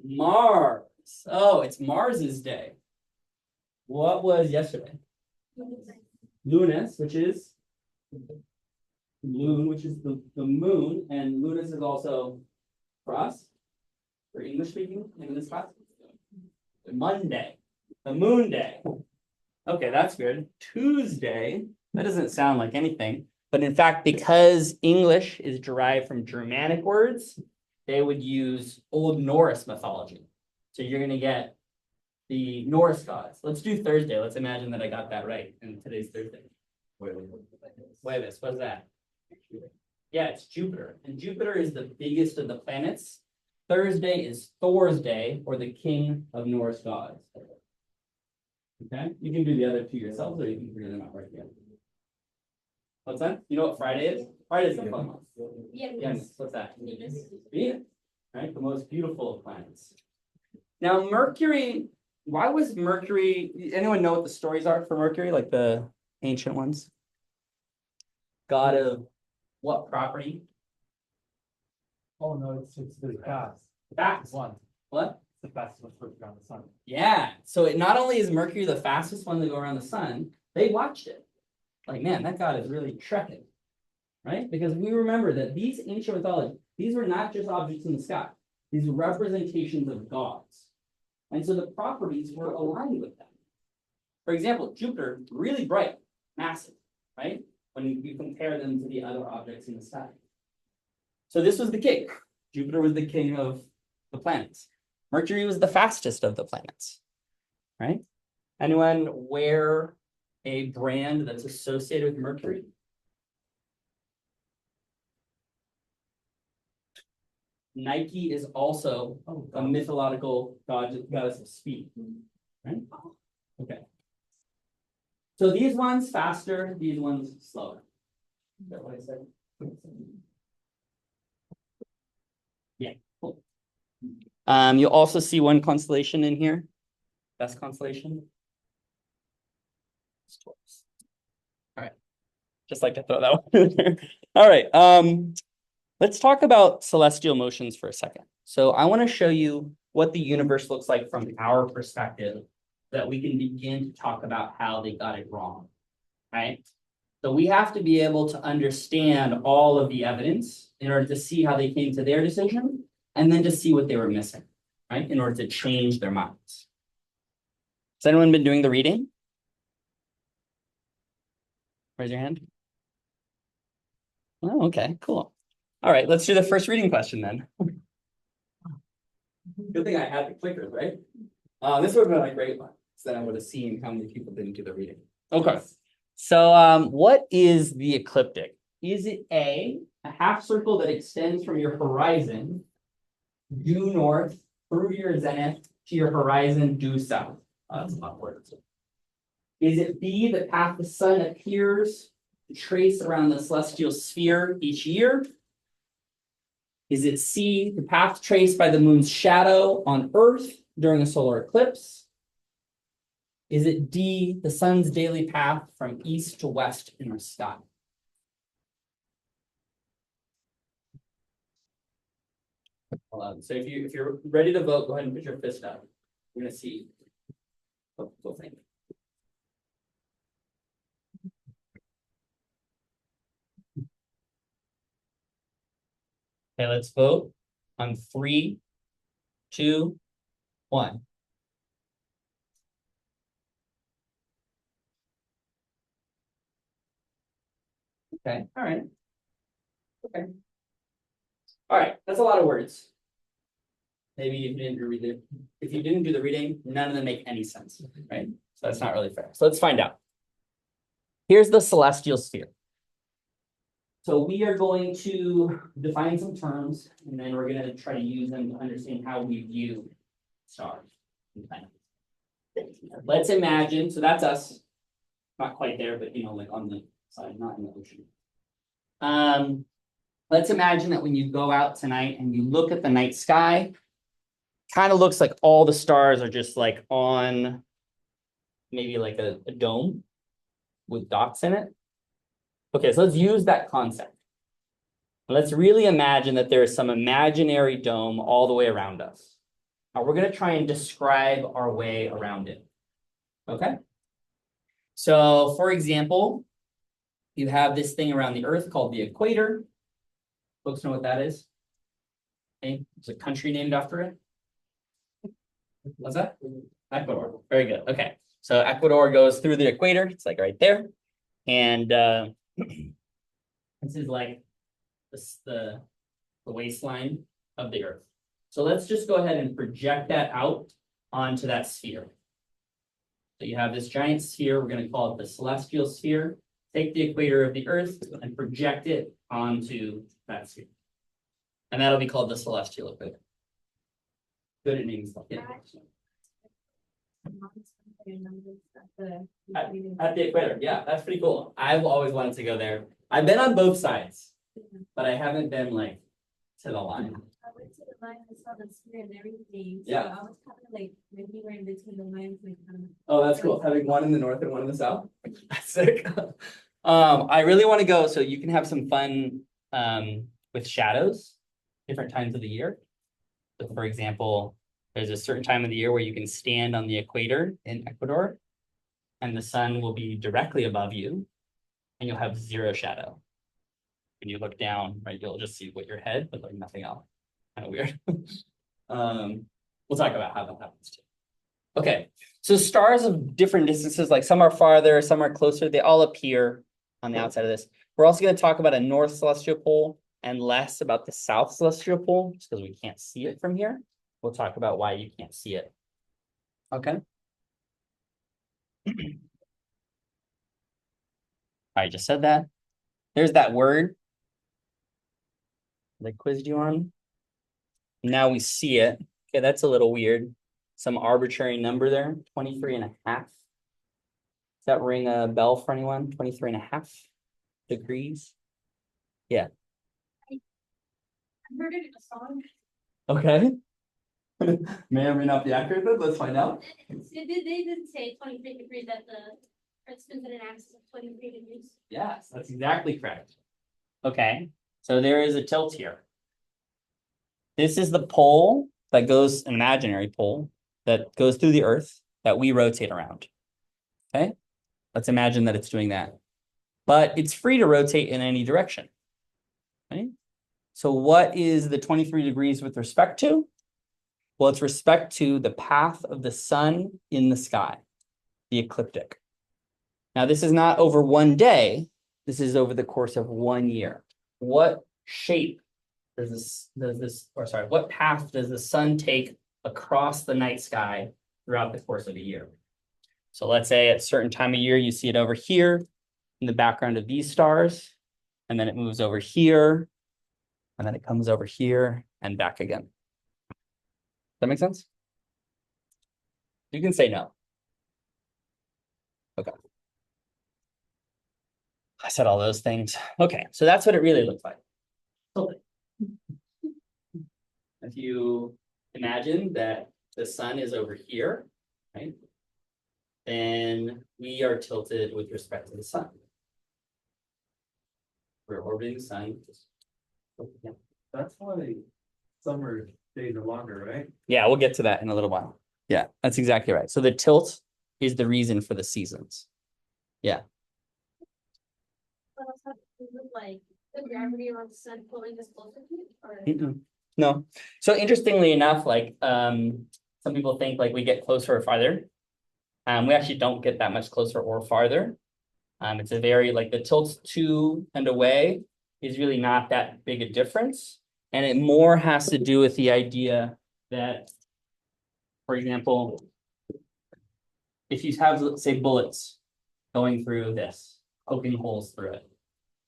Mars. Oh, it's Mars's day. What was yesterday? Lunes, which is Lune, which is the moon, and Lunes is also for us, for English speaking in this class. Monday, the moon day. Okay, that's good. Tuesday, that doesn't sound like anything, but in fact, because English is derived from Germanic words, they would use Old Norse mythology. So you're gonna get the Norse gods. Let's do Thursday. Let's imagine that I got that right, and today's Thursday. Jueves, what's that? Yeah, it's Jupiter, and Jupiter is the biggest of the planets. Thursday is Thor's day, or the king of Norse gods. Okay, you can do the other 2 yourselves, or you can figure them out right here. What's that? You know what Friday is? Friday is the fun one. Yes, what's that? Venus, right? The most beautiful of planets. Now, Mercury, why was Mercury, anyone know what the stories are for Mercury, like the ancient ones? God of what property? Oh, no, it's really fast. Fast. One. What? It's the fastest one to go around the sun. Yeah. So it not only is Mercury the fastest one to go around the sun, they watched it. Like, man, that god is really trekking. Right? Because we remember that these ancient mythology, these were not just objects in the sky. These were representations of gods. And so the properties were aligned with them. For example, Jupiter, really bright, massive, right? When you compare them to the other objects in the sky. So this was the king. Jupiter was the king of the planets. Mercury was the fastest of the planets, right? Anyone wear a brand that's associated with Mercury? Nike is also a mythological goddess of speed, right? Okay. So these ones faster, these ones slower. Is that what I said? Yeah, cool. You'll also see one constellation in here. Best constellation. It's Taurus. All right. Just like to throw that one in there. All right. Let's talk about celestial motions for a second. So I want to show you what the universe looks like from our perspective, so that we can begin to talk about how they got it wrong. Right? So we have to be able to understand all of the evidence in order to see how they came to their decision, and then to see what they were missing, right? In order to change their minds. Has anyone been doing the reading? Raise your hand. Oh, okay, cool. All right, let's do the first reading question then. Good thing I had the clickers, right? This would have been a great one, so then I would have seen how many people didn't do the reading. Okay. So what is the ecliptic? Is it a half circle that extends from your horizon due north through your zenith to your horizon due south? That's a lot of words. Is it B, the path the sun appears to trace around the celestial sphere each year? Is it C, the path traced by the moon's shadow on Earth during a solar eclipse? Is it D, the sun's daily path from east to west in the sky? So if you're ready to vote, go ahead and put your fist up. We're gonna see what people think. Okay, let's vote on 3, 2, 1. Okay, all right. Okay. All right, that's a lot of words. Maybe you didn't read it. If you didn't do the reading, none of them make any sense, right? So that's not really fair. So let's find out. Here's the celestial sphere. So we are going to define some terms, and then we're going to try to use them to understand how we view stars and planets. Let's imagine, so that's us, not quite there, but like on the side, not in the ocean. Let's imagine that when you go out tonight and you look at the night sky, kind of looks like all the stars are just like on maybe like a dome with dots in it. Okay, so let's use that concept. Let's really imagine that there is some imaginary dome all the way around us. Now we're going to try and describe our way around it. Okay? So, for example, you have this thing around the Earth called the equator. Folks know what that is? Okay, it's a country named after it. What's that? Ecuador. Very good. Okay. So Ecuador goes through the equator. It's like right there. And this is like the waistline of the Earth. So let's just go ahead and project that out onto that sphere. So you have this giant sphere. We're going to call it the celestial sphere. Take the equator of the Earth and project it onto that sphere. And that'll be called the celestial equator. Good at naming stuff. Yeah. At the equator, yeah, that's pretty cool. I've always wanted to go there. I've been on both sides, but I haven't been like to the line. I went to the line and saw the sphere and everything. So Yeah. I was kind of like, maybe we're in between the lines. Like, Oh, that's cool. Having one in the north and one in the south. That's sick. I really want to go so you can have some fun with shadows, different times of the year. So for example, there's a certain time of the year where you can stand on the equator in Ecuador, and the sun will be directly above you, and you'll have zero shadow. When you look down, right, you'll just see what your head, but like nothing else. Kind of weird. We'll talk about how that happens too. Okay, so stars of different distances, like some are farther, some are closer, they all appear on the outside of this. We're also going to talk about a north celestial pole and less about the south celestial pole, just because we can't see it from here. We'll talk about why you can't see it. Okay. I just said that. There's that word that I quizzed you on. Now we see it. Okay, that's a little weird. Some arbitrary number there, 23.5. Does that ring a bell for anyone? 23.5 degrees. Yeah. I heard it in a song. Okay. May or may not be accurate, then let's find out. They did say 23 degrees that the Earth's been at an axis of 23 degrees. Yes, that's exactly correct. Okay, so there is a tilt here. This is the pole that goes, an imaginary pole that goes through the Earth that we rotate around. Okay, let's imagine that it's doing that. But it's free to rotate in any direction. Right? So what is the 23 degrees with respect to? Well, it's respect to the path of the sun in the sky, the ecliptic. Now, this is not over one day. This is over the course of 1 year. What shape what path does the sun take across the night sky throughout the course of a year? So let's say at a certain time of year, you see it over here in the background of these stars, and then it moves over here, and then it comes over here and back again. Does that make sense? You can say no. Okay. I said all those things. Okay, so that's what it really looks like. Totally. If you imagine that the sun is over here, right? Then we are tilted with respect to the sun. We're orbiting the sun. That's why summer days are longer, right? Yeah, we'll get to that in a little while. Yeah, that's exactly right. So the tilt is the reason for the seasons. Yeah. What else have to do with like the gravity around the sun pulling us closer to it? Or Mm-mm. No. So interestingly enough, like some people think like we get closer or farther. We actually don't get that much closer or farther. It's a very like the tilt to and away is really not that big a difference. And it more has to do with the idea that, for example, if you have, let's say, bullets going through this, poking holes through it,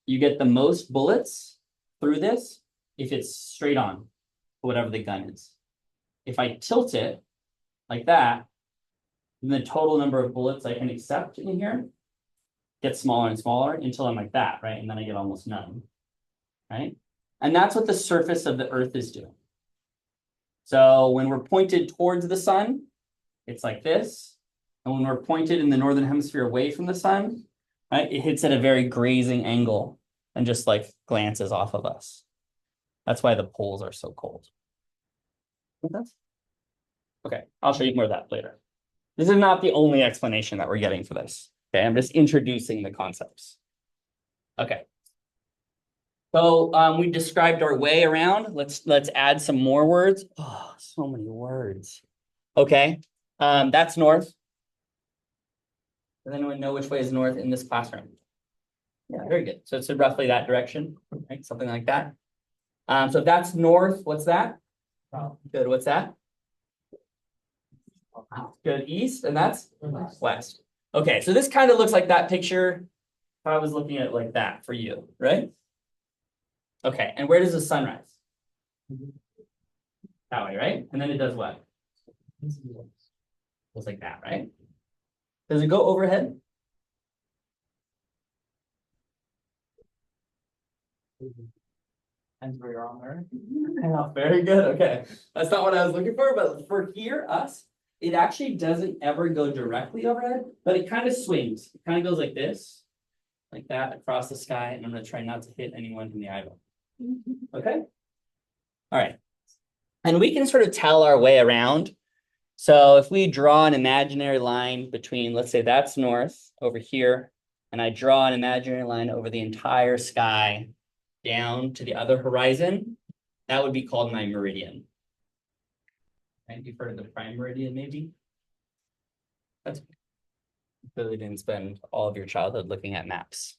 you get the most bullets through this if it's straight on, whatever the gun is. If I tilt it like that, then the total number of bullets I can accept in here gets smaller and smaller until I'm like that, right? And then I get almost none, right? And that's what the surface of the Earth is doing. So when we're pointed towards the sun, it's like this. And when we're pointed in the northern hemisphere away from the sun, right, it hits at a very grazing angle and just like glances off of us. That's why the poles are so cold. Okay, I'll show you more of that later. This is not the only explanation that we're getting for this. Okay, I'm just introducing the concepts. Okay. So we described our way around. Let's add some more words. Oh, so many words. Okay, that's north. Does anyone know which way is north in this classroom? Yeah, very good. So it's roughly that direction, right? Something like that. So if that's north, what's that? Good, what's that? Good, east, and that's west. Okay, so this kind of looks like that picture if I was looking at it like that for you, right? Okay, and where does the sun rise? That way, right? And then it does what? Looks like that, right? Does it go overhead? Depends where you're on Earth. Yeah, very good. Okay, that's not what I was looking for, but for here, us, it actually doesn't ever go directly overhead, but it kind of swings. It kind of goes like this, like that across the sky, and I'm going to try not to hit anyone in the eyeball. Okay. All right. And we can sort of tell our way around. So if we draw an imaginary line between, let's say that's north over here, and I draw an imaginary line over the entire sky down to the other horizon, that would be called my meridian. Right? You've heard of the prime meridian, maybe? That's clearly didn't spend all of your childhood looking at maps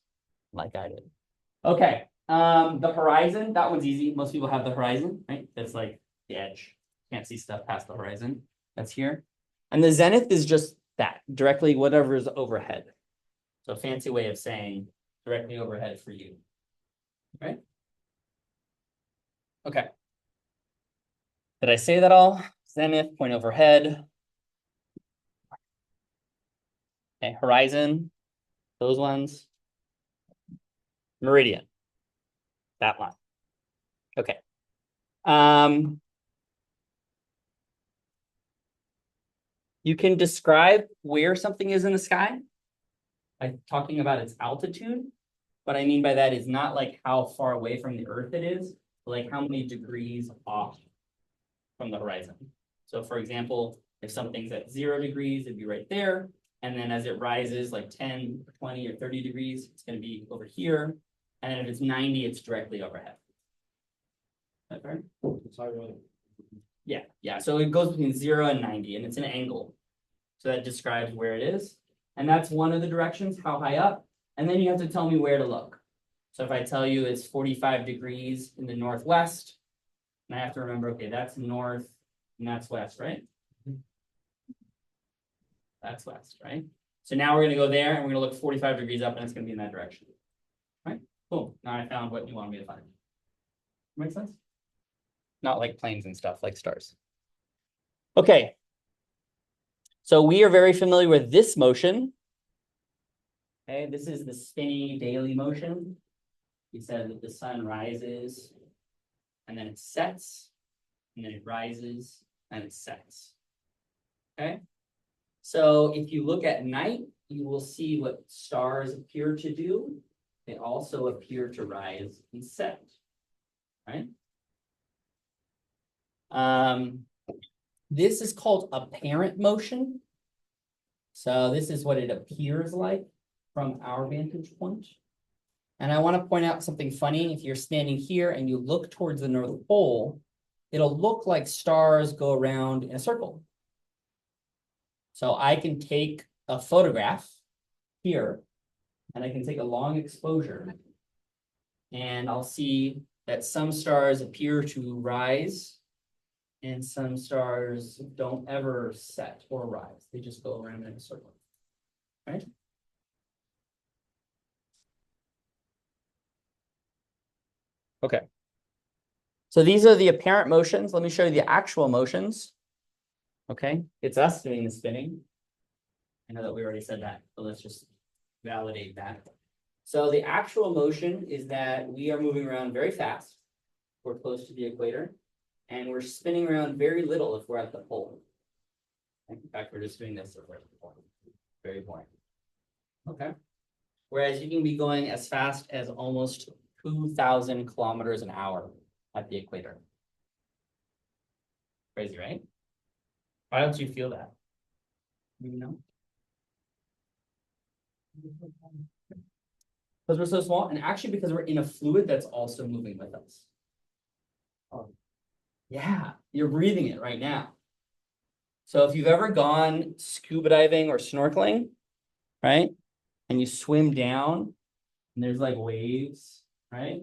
like I did. Okay. The horizon, that one's easy. Most people have the horizon, right? That's like the edge. Can't see stuff past the horizon. That's here. And the zenith is just that, directly whatever is overhead. So a fancy way of saying directly overhead for you. Right? Okay. Did I say that all? Zenith, point overhead. Okay, horizon, those ones. Meridian, that line. Okay. You can describe where something is in the sky by talking about its altitude. What I mean by that is not like how far away from the Earth it is, but like how many degrees off from the horizon. So for example, if something's at 0 degrees, it'd be right there. And then as it rises like 10, 20, or 30 degrees, it's going to be over here. And then if it's 90, it's directly overhead. Is that fair? Yeah. So it goes between 0 and 90, and it's an angle. So that describes where it is. And that's one of the directions, how high up. And then you have to tell me where to look. So if I tell you it's 45 degrees in the northwest, and I have to remember, okay, that's north and that's west, right? That's west, right? So now we're going to go there and we're going to look 45 degrees up and it's going to be in that direction. Right? Cool. Now I found what you want me to find. Make sense? Not like planes and stuff, like stars. Okay. So we are very familiar with this motion. Okay, this is the spinny daily motion. We said that the sun rises and then it sets, and then it rises and it sets. Okay. So if you look at night, you will see what stars appear to do. They also appear to rise and set, right? This is called apparent motion. So this is what it appears like from our vantage point. And I want to point out something funny. If you're standing here and you look towards the North Pole, it'll look like stars go around in a circle. So I can take a photograph here, and I can take a long exposure, and I'll see that some stars appear to rise, and some stars don't ever set or rise. They just go around in a circle, right? Okay. So these are the apparent motions. Let me show you the actual motions. Okay, it's us doing the spinning. I know that we already said that, but let's just validate that. So the actual motion is that we are moving around very fast. We're close to the equator, and we're spinning around very little if we're at the pole. In fact, we're just doing this if we're at the pole. Very boring. Okay. Whereas you can be going as fast as almost 2,000 kilometers an hour at the equator. Crazy, right? Why don't you feel that? You know? Because we're so small, and actually because we're in a fluid that's also moving with us. Oh, yeah, you're breathing it right now. So if you've ever gone scuba diving or snorkeling, right? And you swim down and there's like waves, right?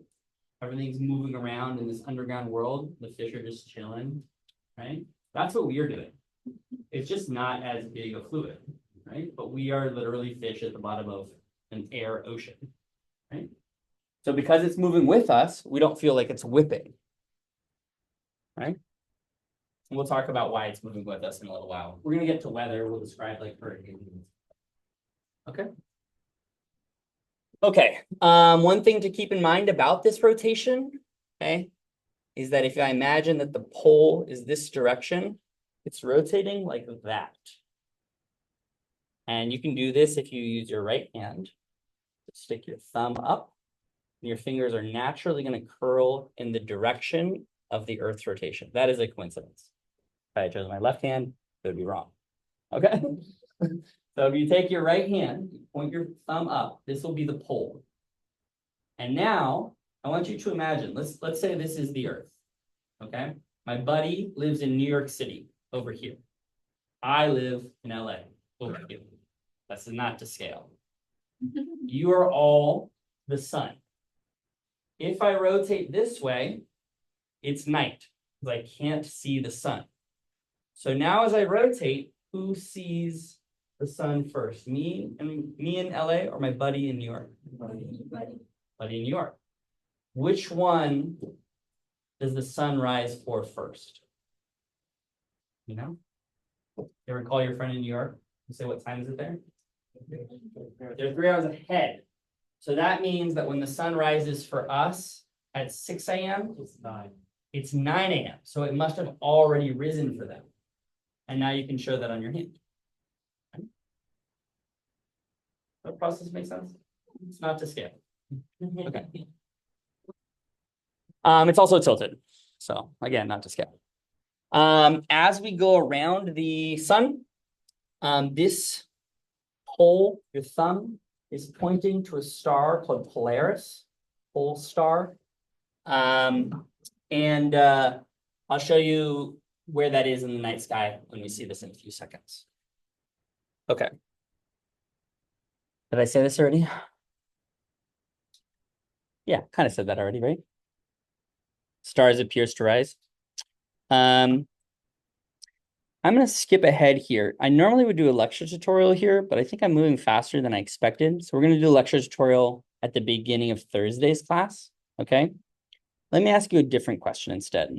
Everything's moving around in this underground world. The fish are just chilling, right? That's what we're doing. It's just not as big a fluid, right? But we are literally fish at the bottom of an air ocean, right? So because it's moving with us, we don't feel like it's whipping, right? And we'll talk about why it's moving with us in a little while. We're going to get to weather. We'll describe like hurricanes. Okay. Okay. One thing to keep in mind about this rotation, okay, is that if I imagine that the pole is this direction, it's rotating like that. And you can do this if you use your right hand. Stick your thumb up, and your fingers are naturally going to curl in the direction of the Earth's rotation. That is a coincidence. If I chose my left hand, it would be wrong. Okay? So if you take your right hand, you point your thumb up, this will be the pole. And now I want you to imagine, let's say this is the Earth. Okay? My buddy lives in New York City over here. I live in LA over here. That's not to scale. You are all the sun. If I rotate this way, it's night because I can't see the sun. So now as I rotate, who sees the sun first? Me in LA or my buddy in New York? Buddy in New York. Which one does the sun rise for first? You know? You ever call your friend in New York and say, what time is it there? They're 3 hours ahead. So that means that when the sun rises for us at 6 a.m., it's 9 a.m. So it must have already risen for them. And now you can show that on your hand. That process makes sense? It's not to scale. Okay. It's also tilted. So again, not to scale. As we go around the sun, this pole, your thumb, is pointing to a star called Polaris, pole star. And I'll show you where that is in the night sky when we see this in a few seconds. Okay. Did I say this already? Yeah, kind of said that already, right? Stars appears to rise. I'm going to skip ahead here. I normally would do a lecture tutorial here, but I think I'm moving faster than I expected. So we're going to do a lecture tutorial at the beginning of Thursday's class. Okay. Let me ask you a different question instead.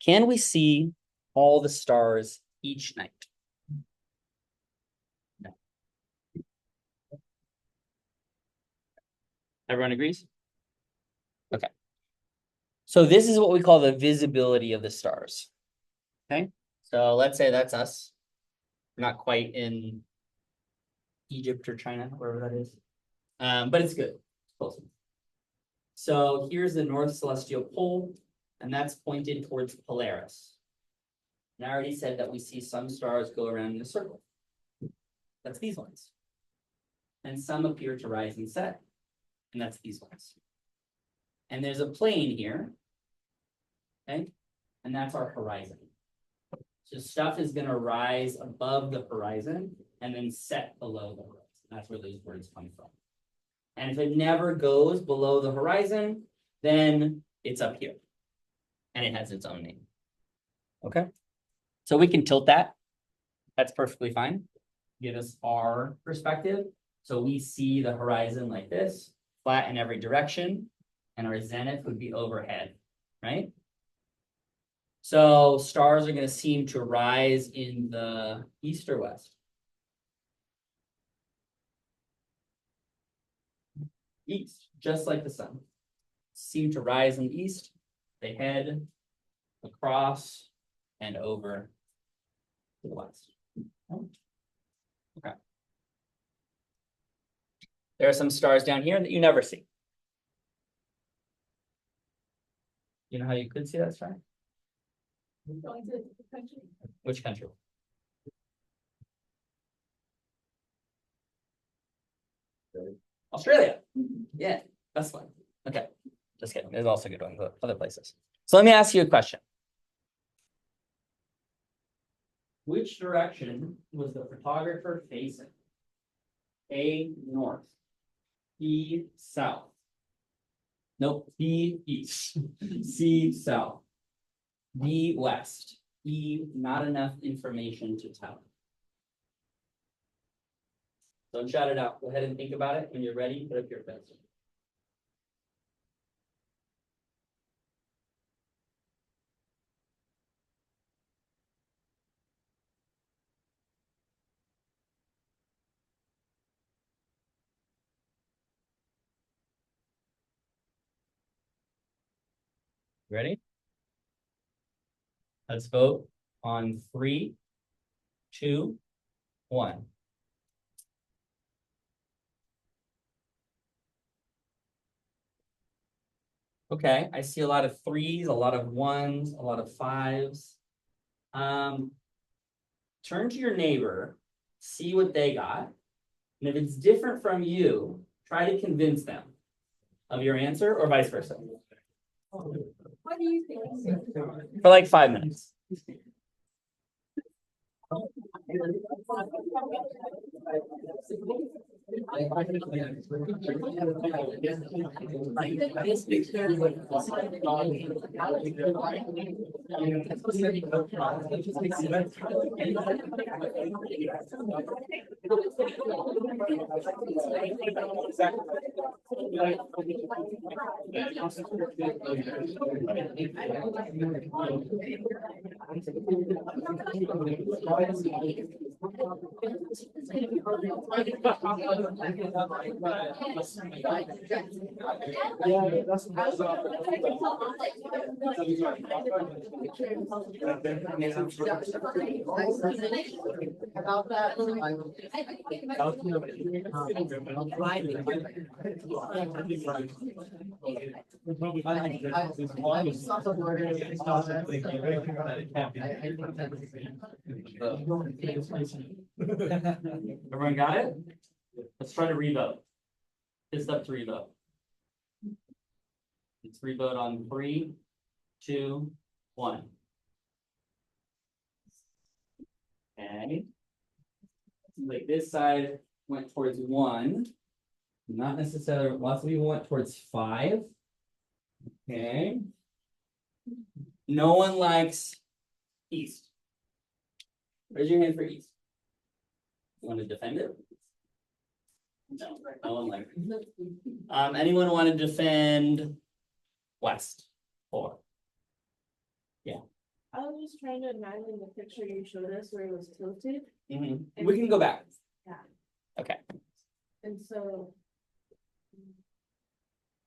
Can we see all the stars each night? No. Everyone agrees? Okay. So this is what we call the visibility of the stars. Okay. So let's say that's us. We're not quite in Egypt or China, wherever that is. But it's good. It's close. So here's the North Celestial Pole, and that's pointed towards Polaris. And I already said that we see some stars go around in a circle. That's these ones. And some appear to rise and set, and that's these ones. And there's a plane here, okay? And that's our horizon. So stuff is going to rise above the horizon and then set below the horizon. That's where those words come from. And if it never goes below the horizon, then it's up here. And it has its own name. Okay? So we can tilt that. That's perfectly fine. Give us our perspective. So we see the horizon like this, flat in every direction, and our zenith would be overhead, right? So stars are going to seem to rise in the east or west? East, just like the sun. Seem to rise in the east. They head across and over to the west. Okay. There are some stars down here that you never see. You know how you could see that star? Which country? Australia. Yeah, that's fine. Okay, just kidding. There's also good ones other places. So let me ask you a question. Which direction was the photographer facing? A, north. B, south. Nope, B, east. C, south. D, west. E, not enough information to tell. Don't shout it out. Go ahead and think about it. When you're ready, put up your pencil. Ready? Let's vote on 3, 2, 1. Okay, I see a lot of 3s, a lot of 1s, a lot of 5s. Turn to your neighbor, see what they got. And if it's different from you, try to convince them of your answer or vice versa. What do you think? For like 5 minutes. About that. Everyone got it? Let's try to revote. It's up to revote. Let's revote on 3, 2, 1. Okay. Like this side went towards 1. Not necessarily, lots of people went towards 5. Okay. No one likes east. Raise your hand for east. You want to defend it? No, no one likes it. Anyone want to defend west? 4. I was just trying to imagine the picture you showed us where it was tilted, We can go back. Yeah. Okay. and so.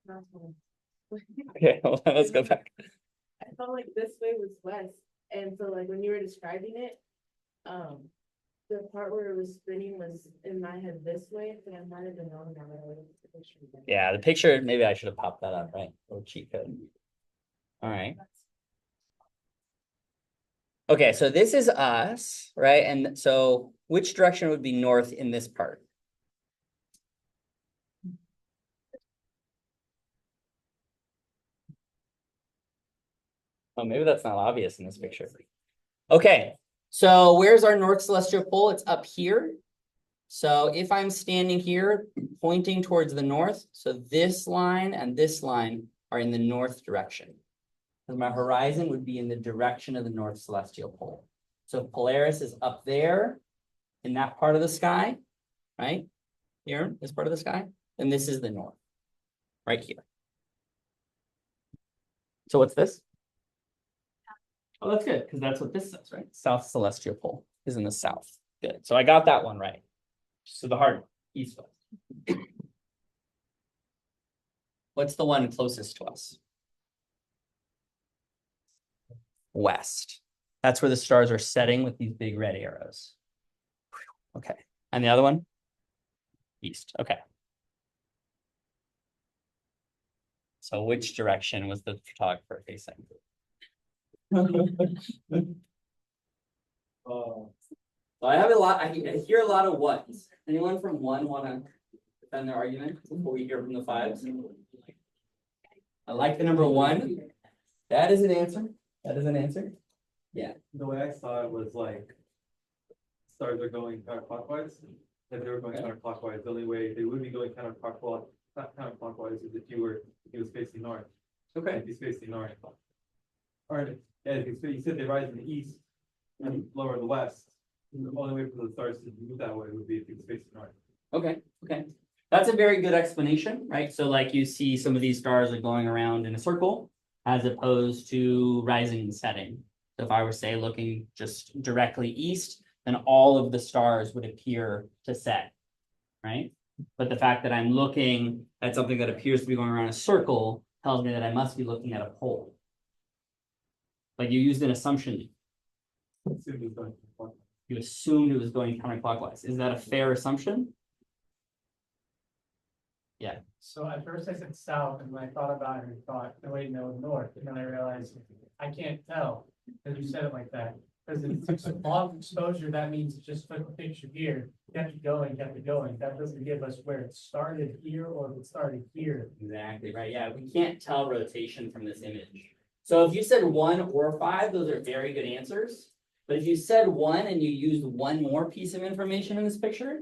That's one. Okay, hold on, let's go back. I felt like this way was west, and so like when you were describing it, the part where it was spinning was in my head this way, but I might have been wrong now that I looked at the picture again. Yeah, the picture, maybe I should have popped that up, right? Little cheat code. All right. Okay, so this is us, right? And so which direction would be north in this part? Oh, maybe that's not obvious in this picture. Okay, so where's our north celestial pole? It's up here. So if I'm standing here pointing towards the north, so this line and this line are in the north direction. And my horizon would be in the direction of the north celestial pole. So Polaris is up there in that part of the sky, right? Here, this part of the sky, and this is the north, right here. So what's this? Oh, that's good, because that's what this says, right? South celestial pole is in the south. Good. So I got that one right. So the hard one, east west. What's the one closest to us? West. That's where the stars are setting with these big red arrows. Okay. And the other one? East. Okay. So which direction was the photographer facing? So I have a lot, I hear a lot of ones. Anyone from 1 want to defend their argument before we hear from the 5s? I like the number 1. That is an answer. That is an answer. Yeah. The way I saw it was like stars are going counterclockwise. If they were going counterclockwise, the only way they would be going counterclockwise, not counterclockwise, is if he was facing north. Okay. If he's facing north. Or yeah, if you said they rise in the east and lower in the west. The only way for the stars to move that way would be if he was facing north. Okay. Okay. That's a very good explanation, right? So like you see some of these stars are going around in a circle as opposed to rising and setting. So if I were, say, looking just directly east, then all of the stars would appear to set, right? But the fact that I'm looking at something that appears to be going around a circle tells me that I must be looking at a pole. Like you used an assumption. Assume he's going counterclockwise. You assumed it was going counterclockwise. Is that a fair assumption? Yeah. So at first I said south, and when I thought about it, I thought, no, wait, no, north, and then I realized I can't tell, because you said it like that. Because if it took long exposure, that means it just took a picture here, kept it going, kept it going. That doesn't give us where it started here or if it started here. Exactly, right. Yeah, we can't tell rotation from this image. So if you said 1 or 5, those are very good answers. But if you said 1 and you used one more piece of information in this picture.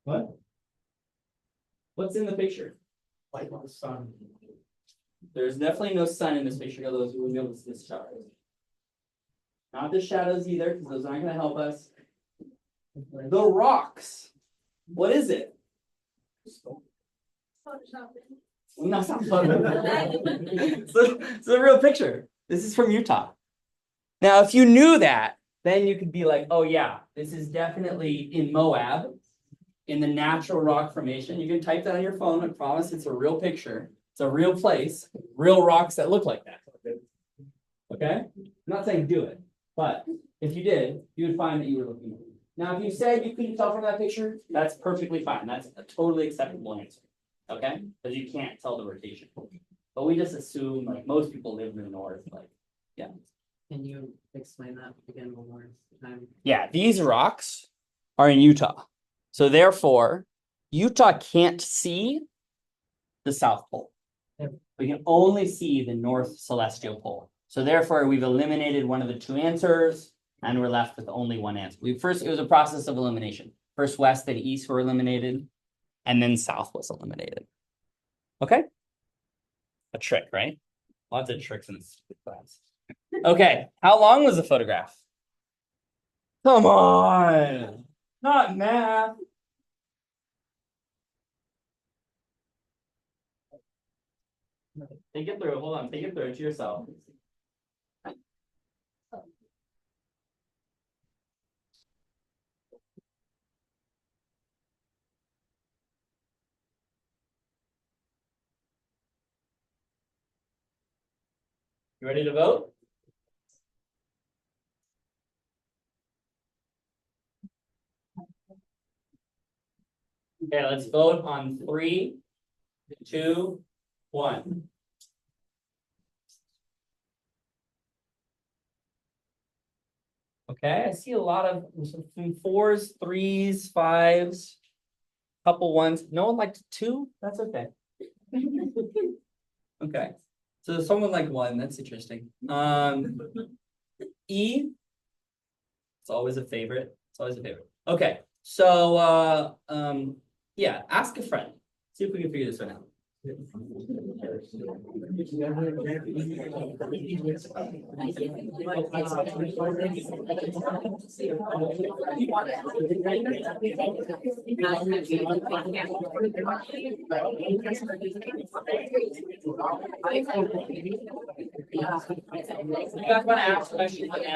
What? What's in the picture? Like on the sun. There's definitely no sun in this picture, although you will be able to see the stars. Not the shadows either, because those aren't going to help us. The rocks. What is it? No, it's not Photoshop. It's a real picture. This is from Utah. Now, if you knew that, then you could be like, oh yeah, this is definitely in Moab, in the natural rock formation. You can type that on your phone. I promise it's a real picture. It's a real place, real rocks that look like that. Okay? I'm not saying do it, but if you did, you would find that you were looking at it. Now, if you said you couldn't tell from that picture, that's perfectly fine. That's a totally acceptable answer. Okay? Because you can't tell the rotation. But we just assume like most people live in the north, like, yeah. Can you explain that again one more time? Yeah, these rocks are in Utah. So therefore, Utah can't see the South Pole. We can only see the North Celestial Pole. So therefore, we've eliminated one of the two answers, and we're left with only one answer. It was a process of elimination. First west, then east were eliminated, and then south was eliminated. Okay? A trick, right? Lots of tricks in this class. Okay, how long was the photograph? Come on, not math. Think it through. Hold on. Think it through to yourself. You ready to vote? Okay, let's vote on 3, 2, 1. Okay, I see a lot of some 4s, 3s, 5s, couple 1s. No one liked 2? That's okay. Okay, so someone liked 1. That's interesting. E. It's always a favorite. It's always a favorite. Okay, so yeah, ask a friend. See if we can figure this one out. You guys want to ask questions on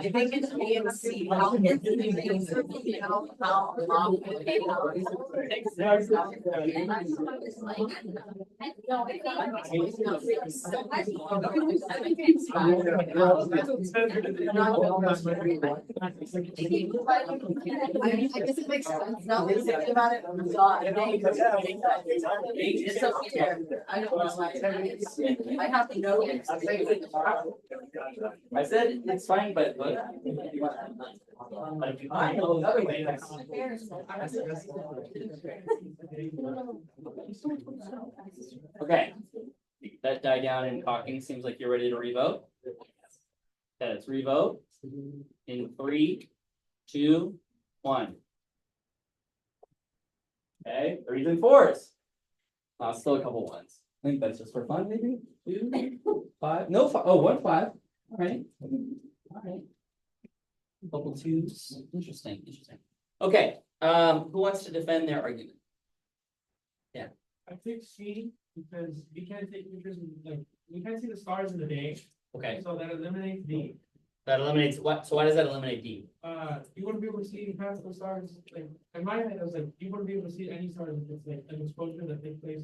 I think it's B and C. How long it takes. I guess it makes sense now that you think about it. It's up here. I don't know why. I have to know. I said it's fine, but I know another way. Okay, that died down in talking. Seems like you're ready to revote. Okay, let's revote in 3, 2, 1. Okay, 3s and 4s. Still a couple 1s. I think that's just for fun, maybe. 2, 5. No, 5. Oh, 1 5. All right. All right. Couple 2s. Interesting. Interesting. Okay. Who wants to defend their argument? Yeah. I picked C because we can't take pictures, like, we can't see the stars in the day, Okay. so that eliminates D. That eliminates what? So why does that eliminate D? You wouldn't be able to see past the stars, like, in my head, I was like, you wouldn't be able to see any stars if it's like an exposure that takes place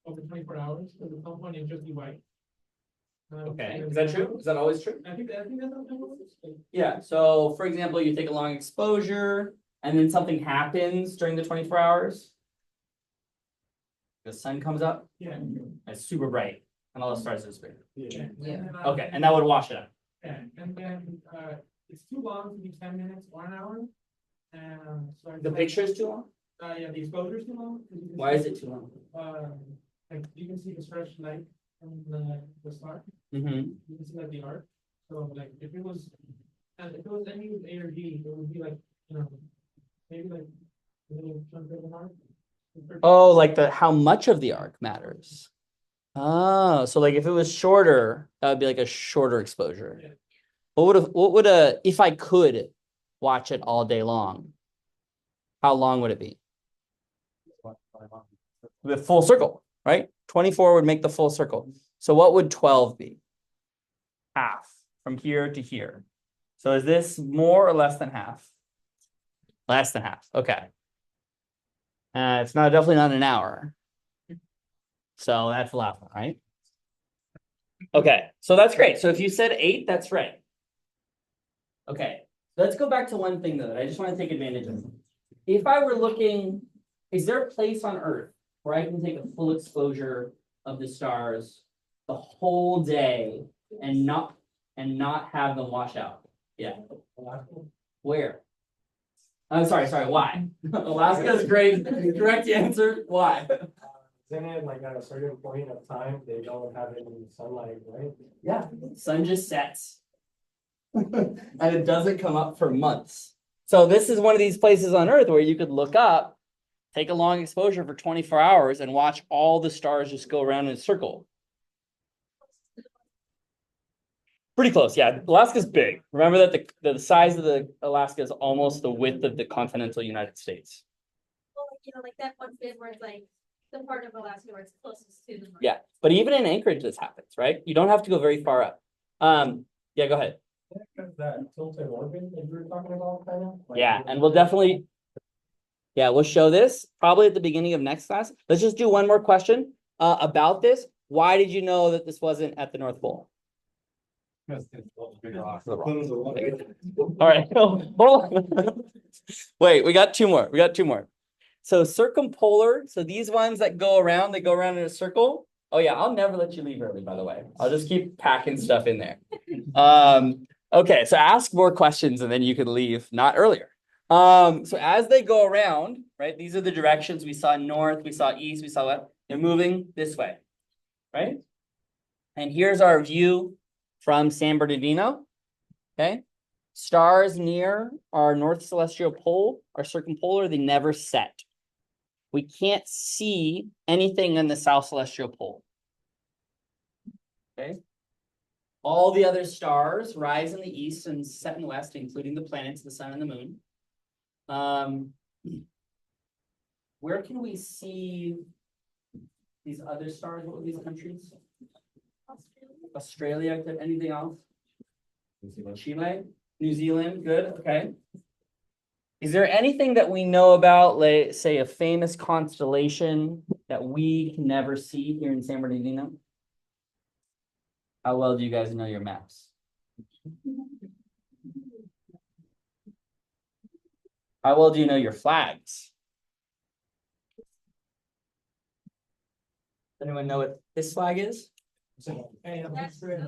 over 24 hours, because at some point it'd just be white. Okay. Is that true? Is that always true? I think that's how it works. Yeah. So for example, you take a long exposure and then something happens during the 24 hours. The sun comes up. Yeah. And it's super bright and all the stars disappear. Yeah. Yeah. Okay, and that would wash it out. Yeah, and then, it's too long to be 10 minutes or an hour. And so. I The tried- picture is too long? Yeah, the exposure is too long. Why is it too long? Like, you can see the stretch light from the start, Mm-hmm. you can see like the arc, so like, if it was any with A or D, it would be like, maybe like a little chunk of an arc. Oh, like how much of the arc matters. Oh, so like if it was shorter, that would be like a shorter exposure. Yeah. What would if I could watch it all day long, how long would it be? The full circle, right? 24 would make the full circle. So what would 12 be? Half from here to here. So is this more or less than half? Less than half. Okay. It's definitely not an hour. So that's a lot, right? Okay, so that's great. So if you said 8, that's right. Okay, let's go back to one thing though that I just want to take advantage of. If I were looking, is there a place on Earth where I can take a full exposure of the stars the whole day and not have them wash out? Yeah. Where? I'm sorry, why? Alaska is great. Correct answer. Why? Isn't it like at a certain point of time, they don't have any sunlight, right? Yeah, sun just sets. And it doesn't come up for months. So this is one of these places on Earth where you could look up, take a long exposure for 24 hours and watch all the stars just go around in a circle. Pretty close, yeah. Alaska's big. Remember that the size of the Alaska is almost the width of the continental United States. Well, like that one bit where it's like the part of Alaska where it's closest to the north. Yeah, but even in Anchorage, this happens, right? You don't have to go very far up. Yeah, go ahead. That tilted orbit that you were talking about, kind of? Yeah, and we'll definitely, we'll show this probably at the beginning of next class. Let's just do one more question about this. Why did you know that this wasn't at the North Pole? All right, hold on. Wait, we got two more. So circumpolar, so these ones that go around, they go around in a circle. Oh yeah, I'll never let you leave early, by the way. I'll just keep packing stuff in there. Okay, so ask more questions and then you can leave, not earlier. So as they go around, right, these are the directions. We saw north, we saw east, we saw west. They're moving this way, right? And here's our view from San Bernardino, okay? Stars near our north celestial pole are circumpolar, they never set. We can't see anything in the south celestial pole. Okay. All the other stars rise in the east and set in the west, including the planets, the sun and the moon. Where can we see these other stars? What were these countries? Australia, anything else? Chile, New Zealand, good, okay. Is there anything that we know about, like, say, a famous constellation that we can never see here in San Bernardino? How well do you guys know your maps? How well do you know your flags? Does anyone know what this flag is? Hey, That's Australia.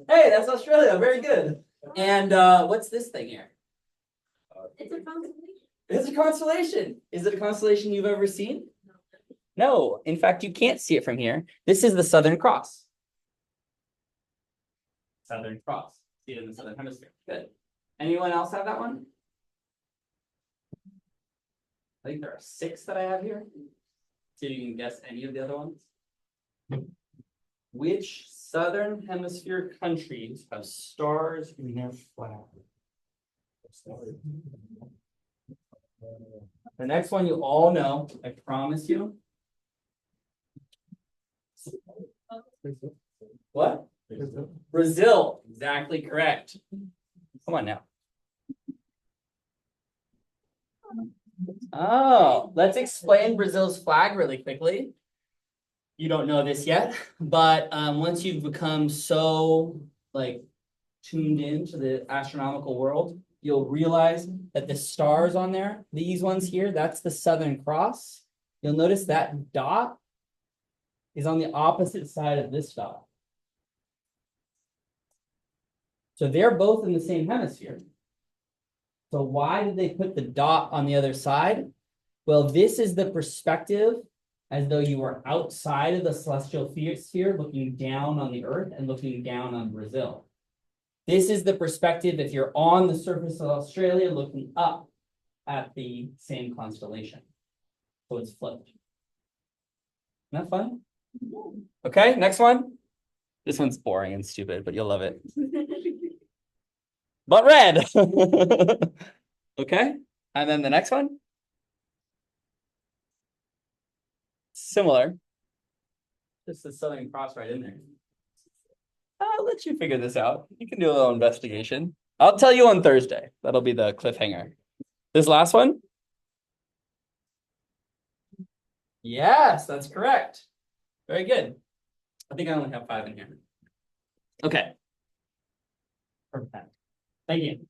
Hey, that's Australia, very good. And what's this thing here? It's a constellation. It's a constellation. Is it a constellation you've ever seen? No, in fact, you can't see it from here. This is the Southern Cross. Southern Cross. See it in the Southern Hemisphere. Good. Anyone else have that one? I think there are 6 that I have here. See if you can guess any of the other ones. Which Southern Hemisphere countries have stars in their flag? The next one you all know, I promise you. What? Brazil, exactly correct. Come on now. Oh, let's explain Brazil's flag really quickly. You don't know this yet, but once you've become so tuned into the astronomical world, you'll realize that the stars on there, these ones here, that's the Southern Cross. You'll notice that dot is on the opposite side of this dot. So they're both in the same hemisphere, So why did they put the dot on the other side? Well, this is the perspective as though you were outside of the celestial sphere, looking down on the Earth and looking down on Brazil. This is the perspective if you're on the surface of Australia looking up at the same constellation. So it's flipped. Isn't that fun? Okay, next one. This one's boring and stupid, but you'll love it. But red. Okay, and then the next one. Similar. Just the Southern Cross right in there. I'll let you figure this out. You can do a little investigation. I'll tell you on Thursday. That'll be the cliffhanger. This last one? Yes, that's correct. Very good. I think I only have 5 in here. Okay. Perfect. Thank you.